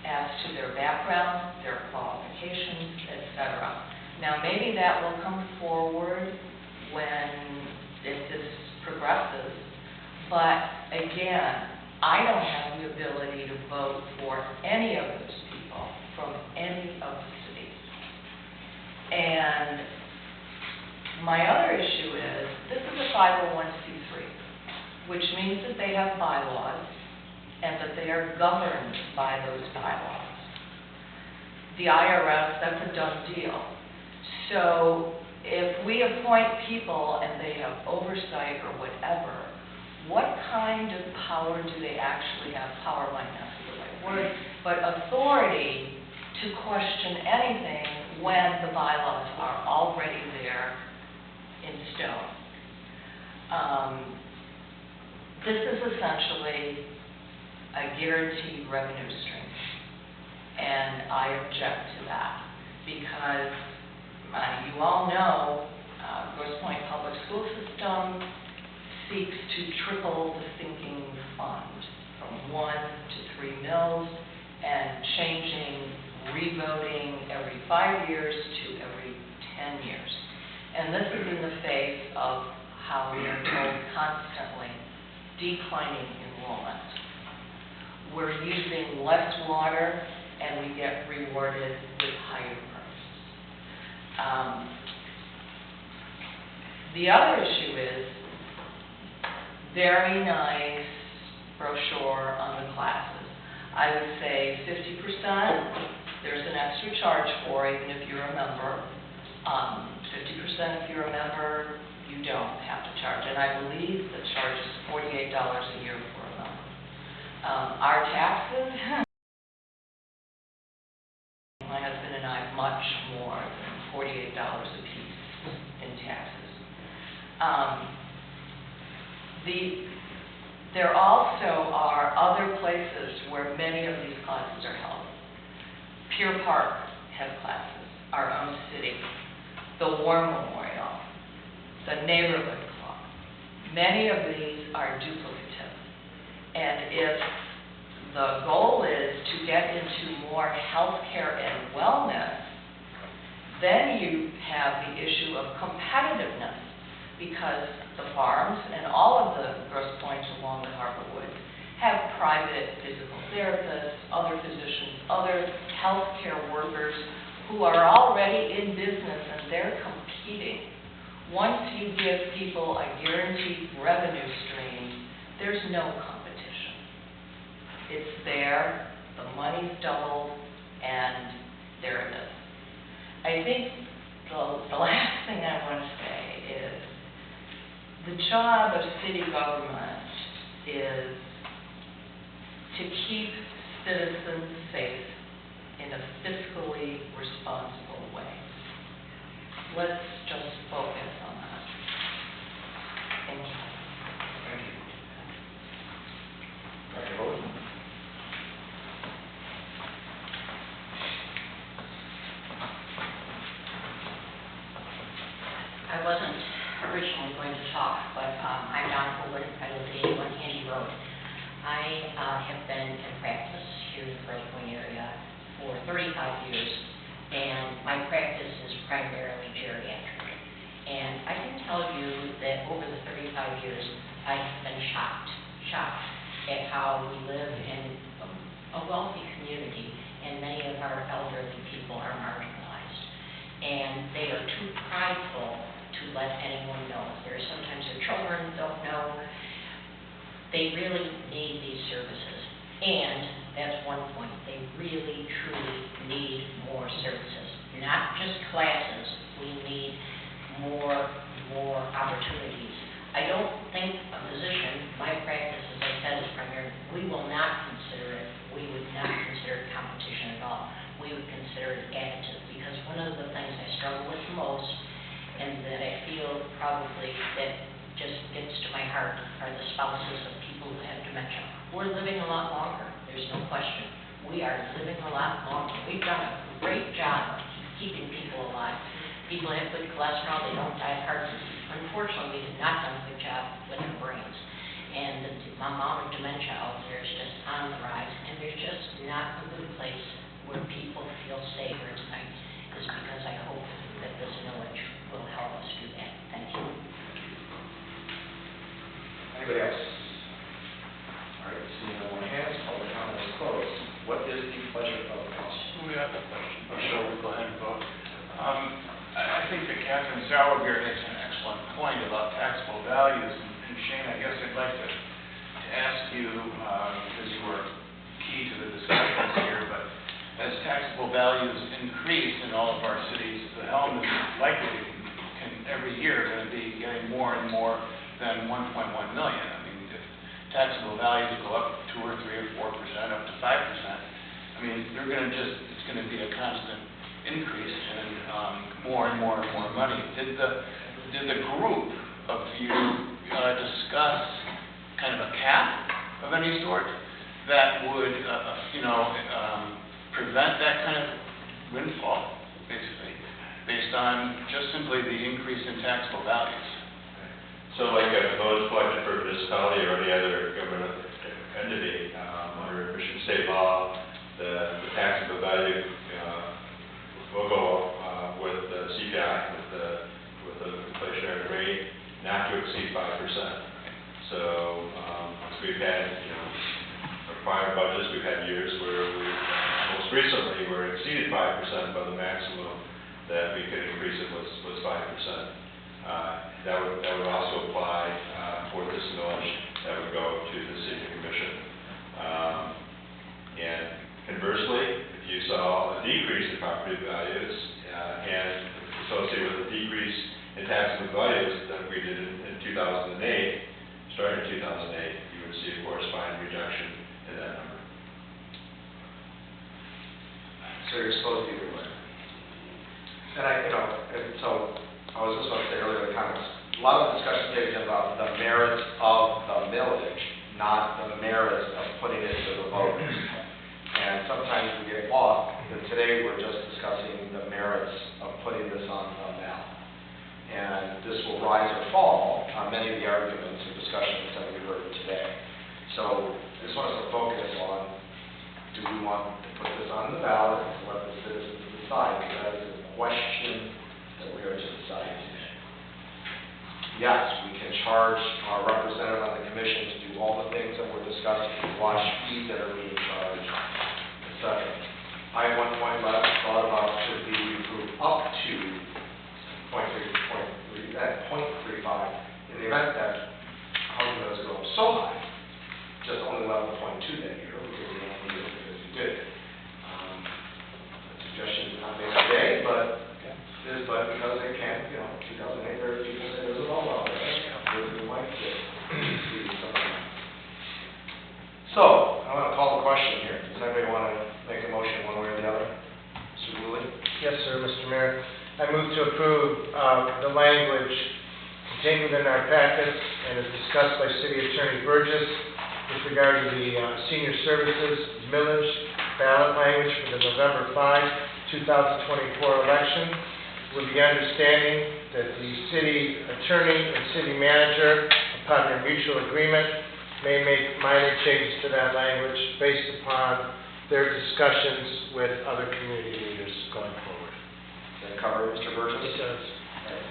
K: as to their background, their qualifications, etc. Now, maybe that will come forward if this progresses, but again, I don't have the ability to vote for any of those people from any of the cities. And my other issue is, this is a 501c3, which means that they have bylaws and that they are governed by those bylaws. The IRS, that's a done deal. So if we appoint people and they have oversight or whatever, what kind of power do they actually have? Power might not be the right word, but authority to question anything when the bylaws are already there in stone. This is essentially a guaranteed revenue stream, and I object to that because you all know Grosse Pointe Public School System seeks to triple the sinking fund from 1 to 3 mills and changing revoting every 5 years to every 10 years. And this is in the face of how we are told constantly declining enrollment. We're using less water and we get rewarded with higher
N: The other issue is very nice brochure on the classes. I would say 50%, there's an extra charge for, even if you're a member. 50% if you're a member, you don't have to charge. And I believe the charge is $48 a year for a member. Our taxes, my husband and I, much more than $48 a piece in taxes. There also are other places where many of these classes are held. Pier Park has classes, our own city, the War Memorial, the Neighborhood Club. Many of these are duplicative. And if the goal is to get into more healthcare and wellness, then you have the issue of competitiveness, because the farms and all of the Grosse Pointes along the Harborwood have private physical therapists, other physicians, other healthcare workers who are already in business and they're competing. Once you give people a guaranteed revenue stream, there's no competition. It's there, the money's doubled, and there it is. I think the last thing I want to say is the job of city government is to keep citizens safe in a fiscally responsible way. Let's just focus on that. Thank you.
B: Thank you. Dr. Hogan?
S: I wasn't originally going to talk, but I'm Donna Holden. I live at 81 Handy Road. I have been in practice here in the Grosse Pointe area for 35 years, and my practice is primarily geriatric. And I can tell you that over the 35 years, I have been shocked at how we live in a wealthy community, and many of our elderly people are marginalized. And they are too prideful to let anyone know. Sometimes their children don't know. They really need these services. And that's one point. They really, truly need more services. Not just classes. We need more opportunities. I don't think a physician, my practice, as I said, is primarily, we will not consider it. We would not consider it competition at all. We would consider it additive, because one of the things I struggle with the most, and that I feel probably that just gets to my heart, are the spouses of people who have dementia. We're living a lot longer, there's no question. We are living a lot longer. We've done a great job of keeping people alive. People have good cholesterol, they don't die of heart disease. Unfortunately, we have not done a good job with our brains. And the amount of dementia out there is just on the rise, and there's just not a good place where people feel safer tonight, is because I hope that this millage will help us do that. Thank you.
B: Anybody else? All right, seeing no one hands, public comment is closed. What is the pleasure of the council?
J: We have a question. Sure, we'll go ahead and vote. I think that Catherine Sauerbeer makes an excellent point about taxable values. And Shane, I guess I'd like to ask you, because you were key to the discussions here, but as taxable values increase in all of our cities, the Helm is likely every year going to be getting more and more than 1.1 million. I mean, if taxable values go up 2 or 3 or 4%, up to 5%, I mean, it's going to be a constant increase and more and more and more money. Did the group of you discuss kind of a cap of any sort that would, prevent that kind of windfall, basically, based on just simply the increase in taxable values?
H: So like a village collected for municipality or any other government entity, under Michigan state law, the taxable value will go up with the CPI, with the inflationary rate, not to exceed 5%. So we've had, our prior budgets, we've had years where most recently were exceeded 5% by the maximum that we could increase it was 5%. That would also apply for this millage that would go to the city commission. And conversely, if you saw a decrease in property values and associated with a decrease in taxable values that we did in 2008, starting in 2008, you would see a corresponding reduction in that number.
B: So you're exposed either way. And so I was just going to say earlier in the comments, a lot of discussion today is about the merits of the millage, not the merits of putting it to the voters. And sometimes we get lost, and today we're just discussing the merits of putting this on the ballot. And this will rise or fall on many of the arguments and discussions that we heard today. So I just want us to focus on, do we want to put this on the ballot and let the citizens decide? Because that is a question that we are to decide today. Yes, we can charge our representative on the commission to do all the things that we're discussing, watch fees that are being charged, etc. I at one point last thought about should we approve up to 0.35 in the event that housing doesn't go up so high, just only level 0.2 that year, because we don't need it because we did. Suggestions not made today, but because they can't, 2008, there are people say there's a low out there, we might get something. So, I want to call the question here. Does anybody want to make a motion one way or the other? Mr. Woolley?
F: Yes, sir, Mr. Mayor. I move to approve the language contained within our packets and as discussed by City Attorney Burgess with regard to the senior services millage ballot language for the November 5, 2024 election, with the understanding that the city attorney and city manager, upon their mutual agreement, may make minor changes to that language based upon their discussions with other community leaders going forward.
B: Does that cover it, Mr. Burgess?
F: It does.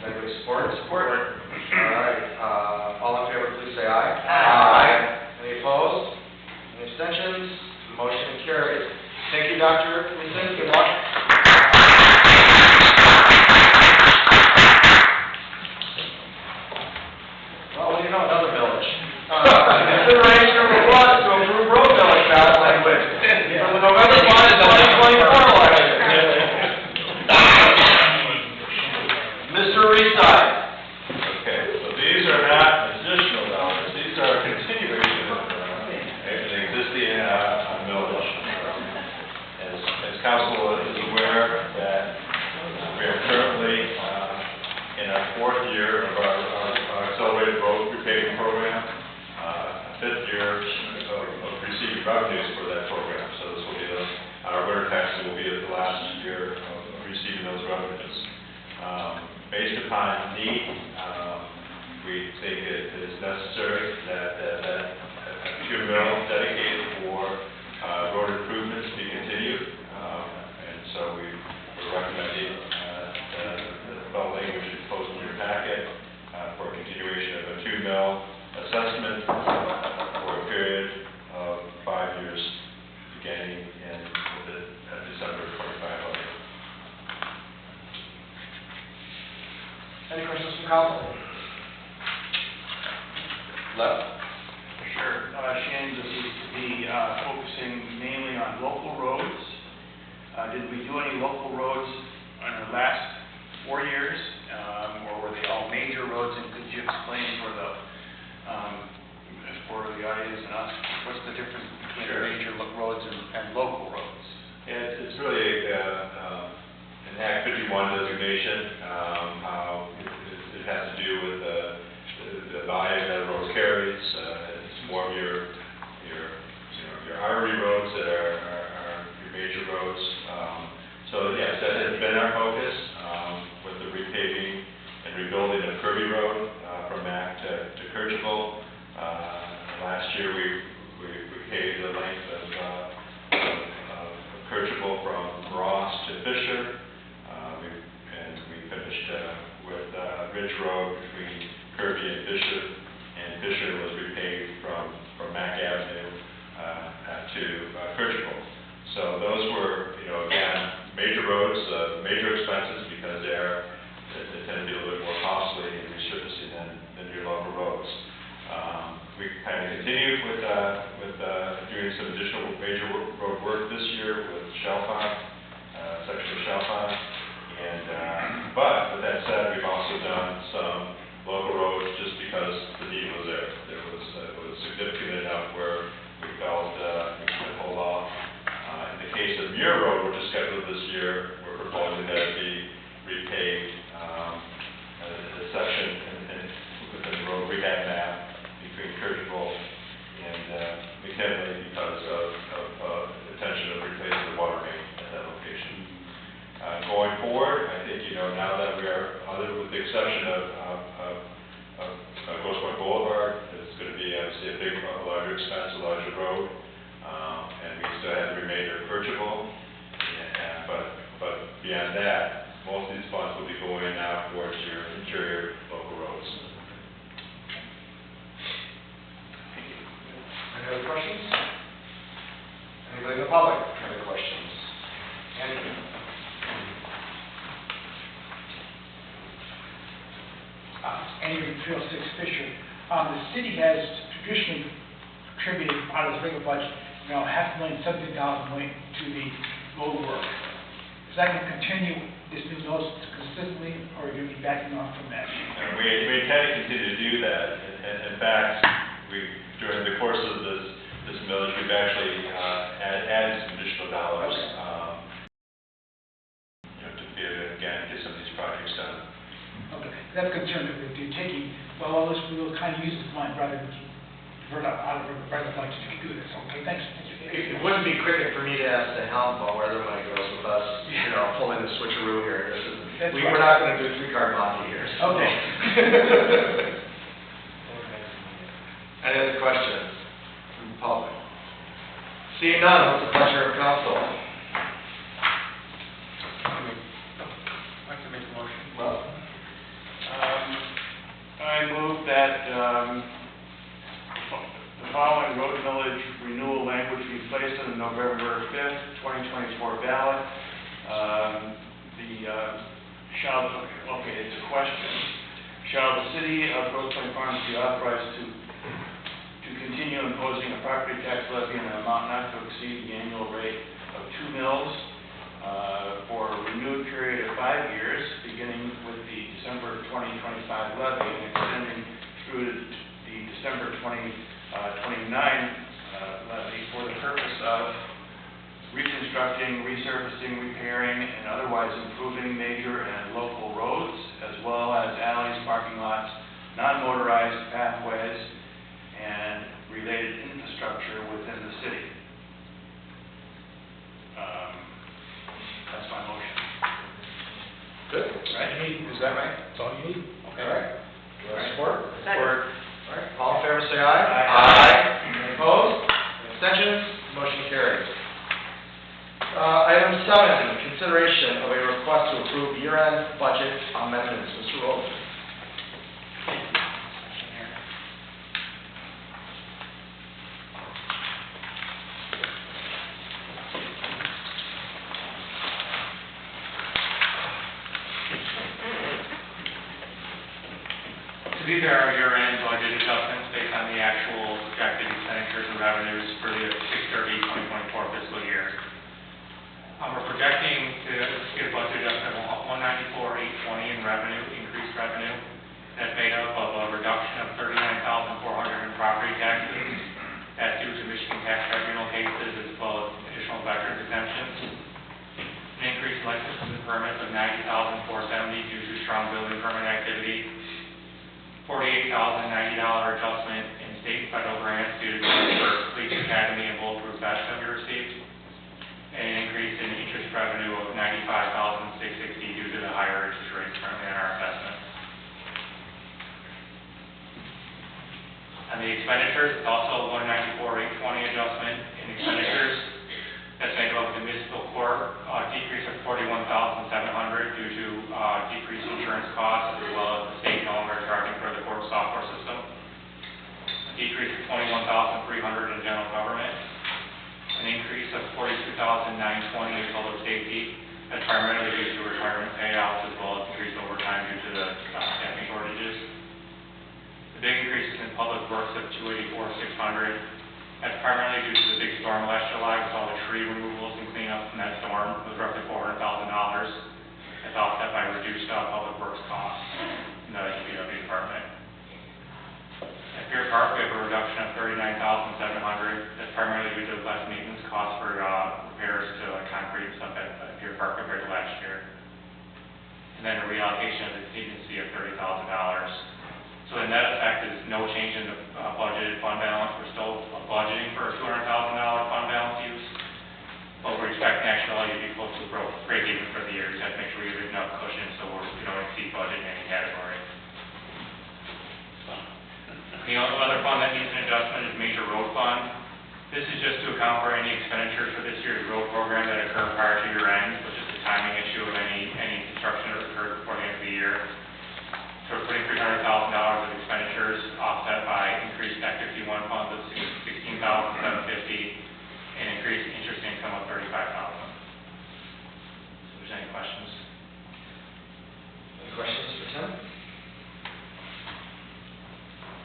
B: Anybody support? Support. All right. All in favor, please say aye.
K: Aye.
B: Any opposed? Any abstentions? Motion carries. Thank you, Dr. Leeson. Good luck. Well, what do you know, another village. Consideration of request to approve road village ballot language for the November 5, 2024 election. Mr. Reeside.
H: Okay, so these are not additional dollars, these are a continuation of an existing millage. As council is aware that we are currently in our fourth year of our accelerated road repaving program, fifth year of receiving revenues for that program. So this will be our winter taxes will be the last year of receiving those revenues. Based upon need, we think it is necessary that a $2 million dedicated for road improvements be continued. And so we're recommending the language is posted in your packet for a continuation of a $2 million assessment for a period of 5 years, beginning in the December 25 budget.
B: Any questions from council? Lev?
I: Sure. Shane, this is to be focusing mainly on local roads. Did we do any local roads in the last 4 years, or were they all major roads? And could you explain for the audience and us, what's the difference between major roads and local roads?
H: Yeah, it's really an Act 51 designation. It has to do with the volume that a road carries. It's more of your artery roads that are your major roads. So yes, that has been our focus with the repaving and rebuilding of Kirby Road from Mack to Kercheval. Last year we paved the length of Kercheval from Ross to Fisher. We finished with Ridge Road between Kirby and Fisher was repaved from Mack Avenue to Kercheval. So those were, again, major roads, major expenses because doing some additional major road work this year with Chalfont, section of Chalfont. And, but with that said, we've also done some local roads just because the need was there. It was significant enough where we felt we could hold off. In the case of Muir Road, which is scheduled this year, we're proposing that it be repaved, a section within the road rehab map between Kirchville and McKinley because of the intention of replacing the water main at that location. Going forward, I think, now that we are, with the exception of Grosse Pointe Boulevard, it's going to be obviously a larger expense, a larger road, and we still have the remainder of Kirchville. But beyond that, most of these funds will be going now towards your interior local roads.
B: Any other questions? Anybody in the public have any questions? Andy?
Q: Andrew, 306 Fisher. The city has traditionally contributed out of its regular budget, $500,000, $70,000 to the road work. Is that going to continue this new notice consistently, or are you going to be backing off from that?
H: We intend to continue to do that. In fact, during the course of this millage, we've actually added some additional dollars to be able to, again, get some of these projects done.
Q: Okay, that's concerned that you're taking, well, we will kind of use this money rather than divert out of the regular budget to do this. Okay, thanks.
B: It wouldn't be cricket for me to ask the helm about where the money goes with us, pulling the switcheroo here. We're not going to do three-card monte here. So.
Q: Okay.
B: Any other questions from the public? Seeing none, what's the pleasure of council?
J: I'd like to make a motion.
B: Well,
J: I move that the following road millage renewal language be placed on the November 5th, 2024 ballot. It's a question. Shall the city of Grosse Pointe Farms be authorized to continue imposing a property tax levy in an amount not to exceed the annual rate of 2 mills for a renewed period of 5 years, beginning with the December 2025 levy and extending through the December 2029 levy for the purpose of reconstructing, resurfacing, repairing, and otherwise improving major and local roads, as well as alleys, parking lots, non-motorized pathways, and related infrastructure within the city. That's my motion.
B: good.
J: Right?
B: Is that right? That's all you need?
J: Okay.
B: All right. Do you have support?
K: Support.
B: All right. All in favor, say aye.
J: Aye.
B: Any opposed? Abstentions? Motion carries. Item 7, consideration of a request to approve year-end budget amendments. Mr. Rowland.
T: So these are our year-end budget adjustments based on the actual projected expenditures and revenues for the 6/30/2024 fiscal year. We're projecting to get a budget adjustment of $194,820 in revenue, increased revenue. That's made up of a reduction of $39,400 in property taxes. That's due to Michigan tax tribunal cases as well as additional veterans exemptions. An increase in licenses and permits of $90,470 due to strong building permit activity. $48,090 adjustment in state and federal grants due to grants for police academy and bulletproof vests that we received. And an increase in interest revenue of $95,660 due to the higher interest rates currently in our assessment. On the expenditures, it's also a $194,820 adjustment in expenditures. That's made up of the municipal court decrease of $41,700 due to decreased insurance costs as well as the state no longer charging for the court software system. A decrease of $21,300 in general government. An increase of $42,920 in public safety. That's primarily due to retirement payouts as well as increased overtime due to the staffing shortages. The big increases in public works of $284,600. That's primarily due to the big storm last July, with all the tree removals and cleanup from that storm. It was roughly $400,000. That's offset by reduced public works costs in the DPW department. At Pier Park, we have a reduction of $39,700. That's primarily due to less maintenance costs for repairs to concrete and stuff at Pier Park compared to last year. And then a reallocation of the contingency of $30,000. So the net effect is no change in the budgeted fund balance. We're still budgeting for a $200,000 fund balance use, but we're expecting actually to be close to break even for the year. We have to make sure we have enough cushion so we don't exceed budget in any category. The other fund that needs an adjustment is major road fund. This is just to account for any expenditures for this year's road program that occur prior to year end, which is the timing issue of any construction that occurs before the end of the year. So we're putting $300,000 of expenditures offset by increased Act 51 funds of $16,750 and increased interest income of $35,000. If there's any questions.
B: Any questions for Tim?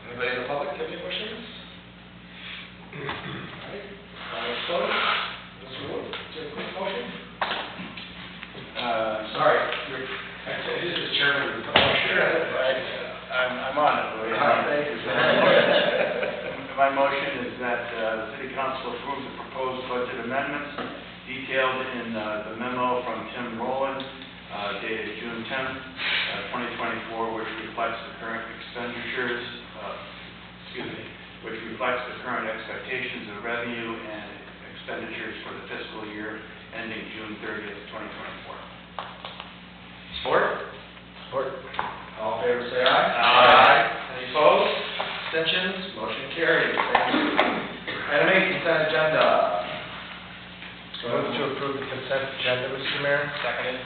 B: Anybody in the public have any questions? All right, close. Mr. Wood, do you have a quick motion?
J: Sorry, this is the chairman of the sure, I'm on it. My motion is that the city council approve the proposed budget amendments detailed in the memo from Tim Rowland dated June 10th, 2024, which reflects the current expenditures, which reflects the current expectations of revenue and expenditures for the fiscal year ending June 30th, 2024.
B: Support? Support. All in favor, say aye.
J: Aye.
B: Any opposed? Abstentions? Motion carries. Thank you. Item 8, consent agenda.
F: Move to approve the consent agenda, Mr. Mayor.
B: Seconded.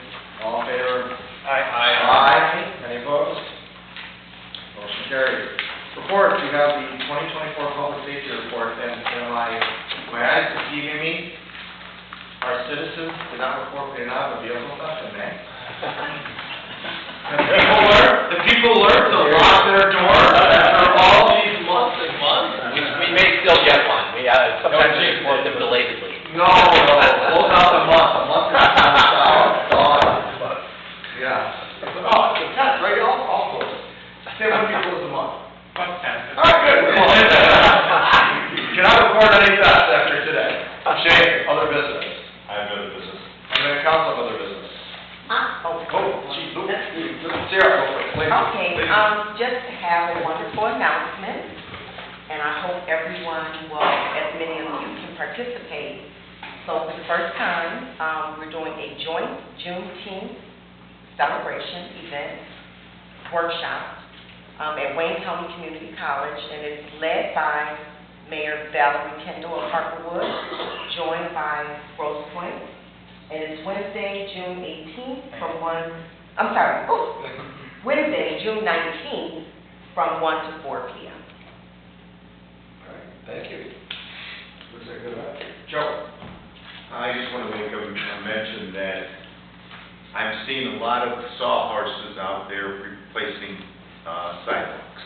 B: All in favor?
J: Aye.
B: Aye. Any opposed? Motion carries. Report, we have the 2024 public safety report, and my eyes deceiving me. Our citizens did not report putting out a vehicle theft in May. The people learned to lock their door after all these months and months.
L: We may still get one. We sometimes report them belatedly.
B: No, close out the month. A month is gone. But, yeah. Oh, it's 10th, right? I'll close it. Say when you close the month. All right, good. You cannot report any theft after today. Shane, other business.
H: I have no business.
B: I'm going to counsel other business.
K: Oh,
B: geez, Sarah, go for it. Please.
K: Okay, just to have a wonderful announcement, and I hope everyone will, as many of you can participate. So for the first time, we're doing a joint Juneteenth celebration event workshop at Wayne County Community College, and it's led by Mayor Valerie Kendall of Harperwood, joined by Rose Point. And it's Wednesday, June 18th from Wednesday, June 19th from 1 to 4 p.m.
B: All right, thank you. Looks like good. Joe?
O: I just want to make a mention that I'm seeing a lot of sawhorses out there replacing sidewalks.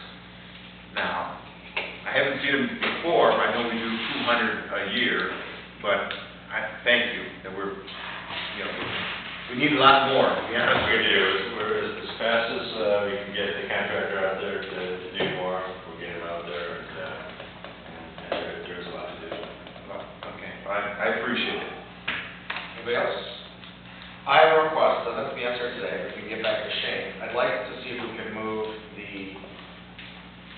O: Now, I haven't seen them before. I know we do 200 a year, but I thank you that we need a lot more, to be honest with you.
H: We're as fast as we can get the contractor out there to do more, we'll get him out there, and there's a lot to do.
O: Okay, I appreciate it.
B: Anybody else? I have a request, doesn't have to be answered today, but we can get back to Shane. I'd like to see if we can move the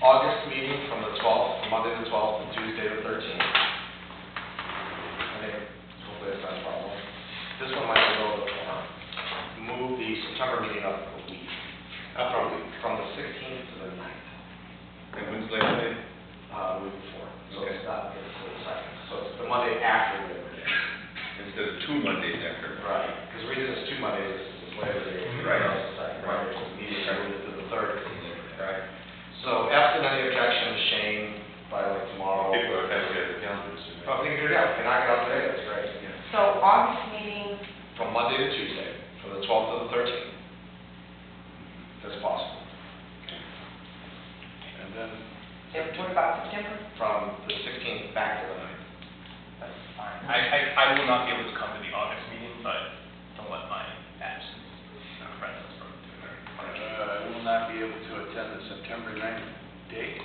B: August meeting from the 12th, from Monday the 12th, to Tuesday the 13th. I think, hopefully that's not a problem. This one might be a little bit more. Move the September meeting up a week, from the 16th to the 9th.
O: And when's Labor Day?
B: Week before, so it's not the 2nd. So it's the Monday after Labor Day.
O: Instead of 2 Mondays after.
B: Right, because the reason it's 2 Mondays is Labor Day.
O: Right.
B: It's the 2nd, right, so the meeting moved to the 3rd. Right. So absent any objection, Shane, by like tomorrow.
H: People are kind of getting the calendars.
B: Oh, we can do it now, we can knock it out today, that's great.
K: So August meeting,
B: From Monday to Tuesday, from the 12th to the 13th. That's possible. And then
K: and what about September?
B: from the 16th back to the
P: will not be able to come to the August meeting, but don't let my absence prevent us from doing our budget.
R: I will not be able to attend the September 9th date.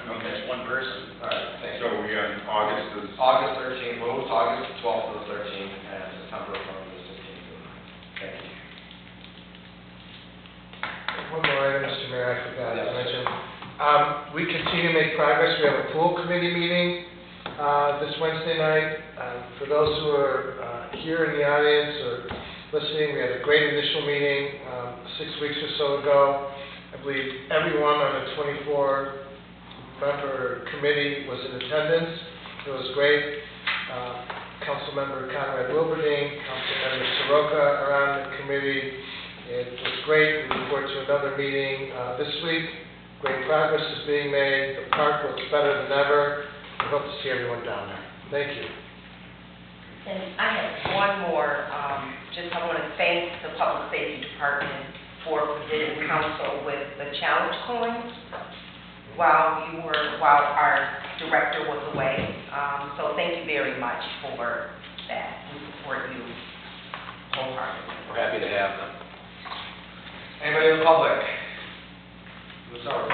C: Okay.
E: One person.
C: All right, thank
H: So
C: you.
H: we on August is.
C: August 13th, we'll move to August 12th to the 13th, and September from the 16th. Thank you.
F: One more item, Mr. Mayor, I forgot to mention. We continue to make progress. We have a pool committee meeting this Wednesday night. For those who are here in the audience or listening, we had a great initial meeting 6 weeks or so ago. I believe everyone on the 24-member committee was in attendance. It was great. Councilmember Conrad Wilberding, Councilmember Soroka are on the committee. It was great. We look forward to another meeting this week. Great progress is being made. The park looks better than ever. We hope to see everyone down there. Thank you.
K: And I have one more, I want to thank the Public Safety Department for presenting council with the challenge coins while our director was away. So thank you very much for that. We support you wholeheartedly.
C: We're happy to have them. Anybody in the public? Who's over?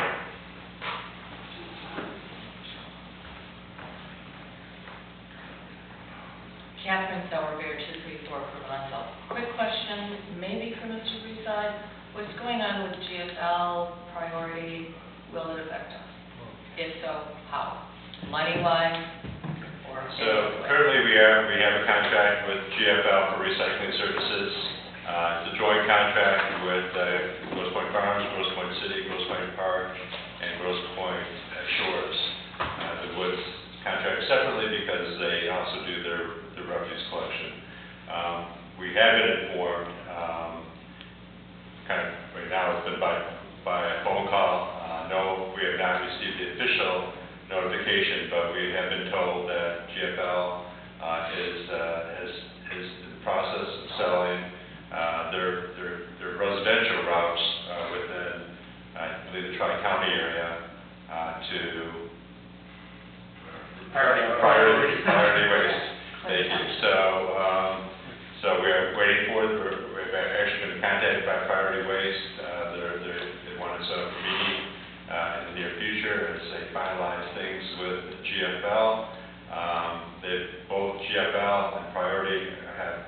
N: Catherine Sauerbeer, 234 Provencal. Quick question, maybe for Mr. Reside. What's going on with GFL priority? Will it affect us? If so, how? Money-wise or?
H: So currently we have a contract with GFL for recycling services. It's a joint contract with Grosse Pointe Farms, Grosse Pointe City, Grosse Pointe Park, and Grosse Pointe Shores. The Woods contract separately because they also do their refuse collection. We have been informed, kind of right now it's been by a phone call. No, we have not received the official notification, but we have been told that GFL is in the process of selling their residential routes within, I believe, the Tri-County area to priority waste. Thank you. So we're waiting for it. We've actually been contacted by Priority Waste. They want us a meeting in the near future as they finalize things with GFL. Both GFL and Priority have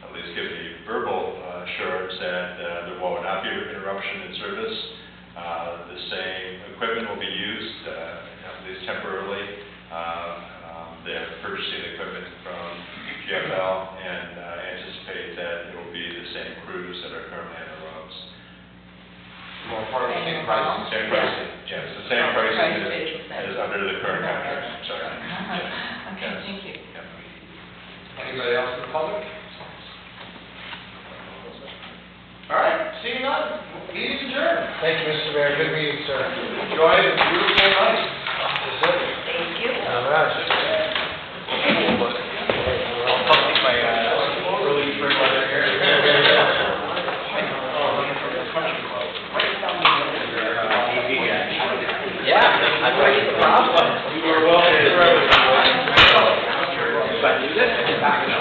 H: at least given me verbal assurance that there will not be an interruption in service. The same equipment will be used, at least temporarily. They are purchasing equipment from GFL and anticipate that it will be the same crews that are currently on the roads.
C: Well, part of the same pricing.
H: Same pricing, yes, the same pricing as under the current contract, I'm sorry.
N: Okay, thank you.
C: Anybody else in the public? All right, seeing none, meeting's adjourned.
F: Thank you, Mr. Mayor. Good meeting, sir.
C: Enjoy the beautiful night.
K: Thank you.
F: All right.
C: Early spring weather here.
L: Yeah, I'm ready to problem.
C: You are welcome.
L: But this is back now.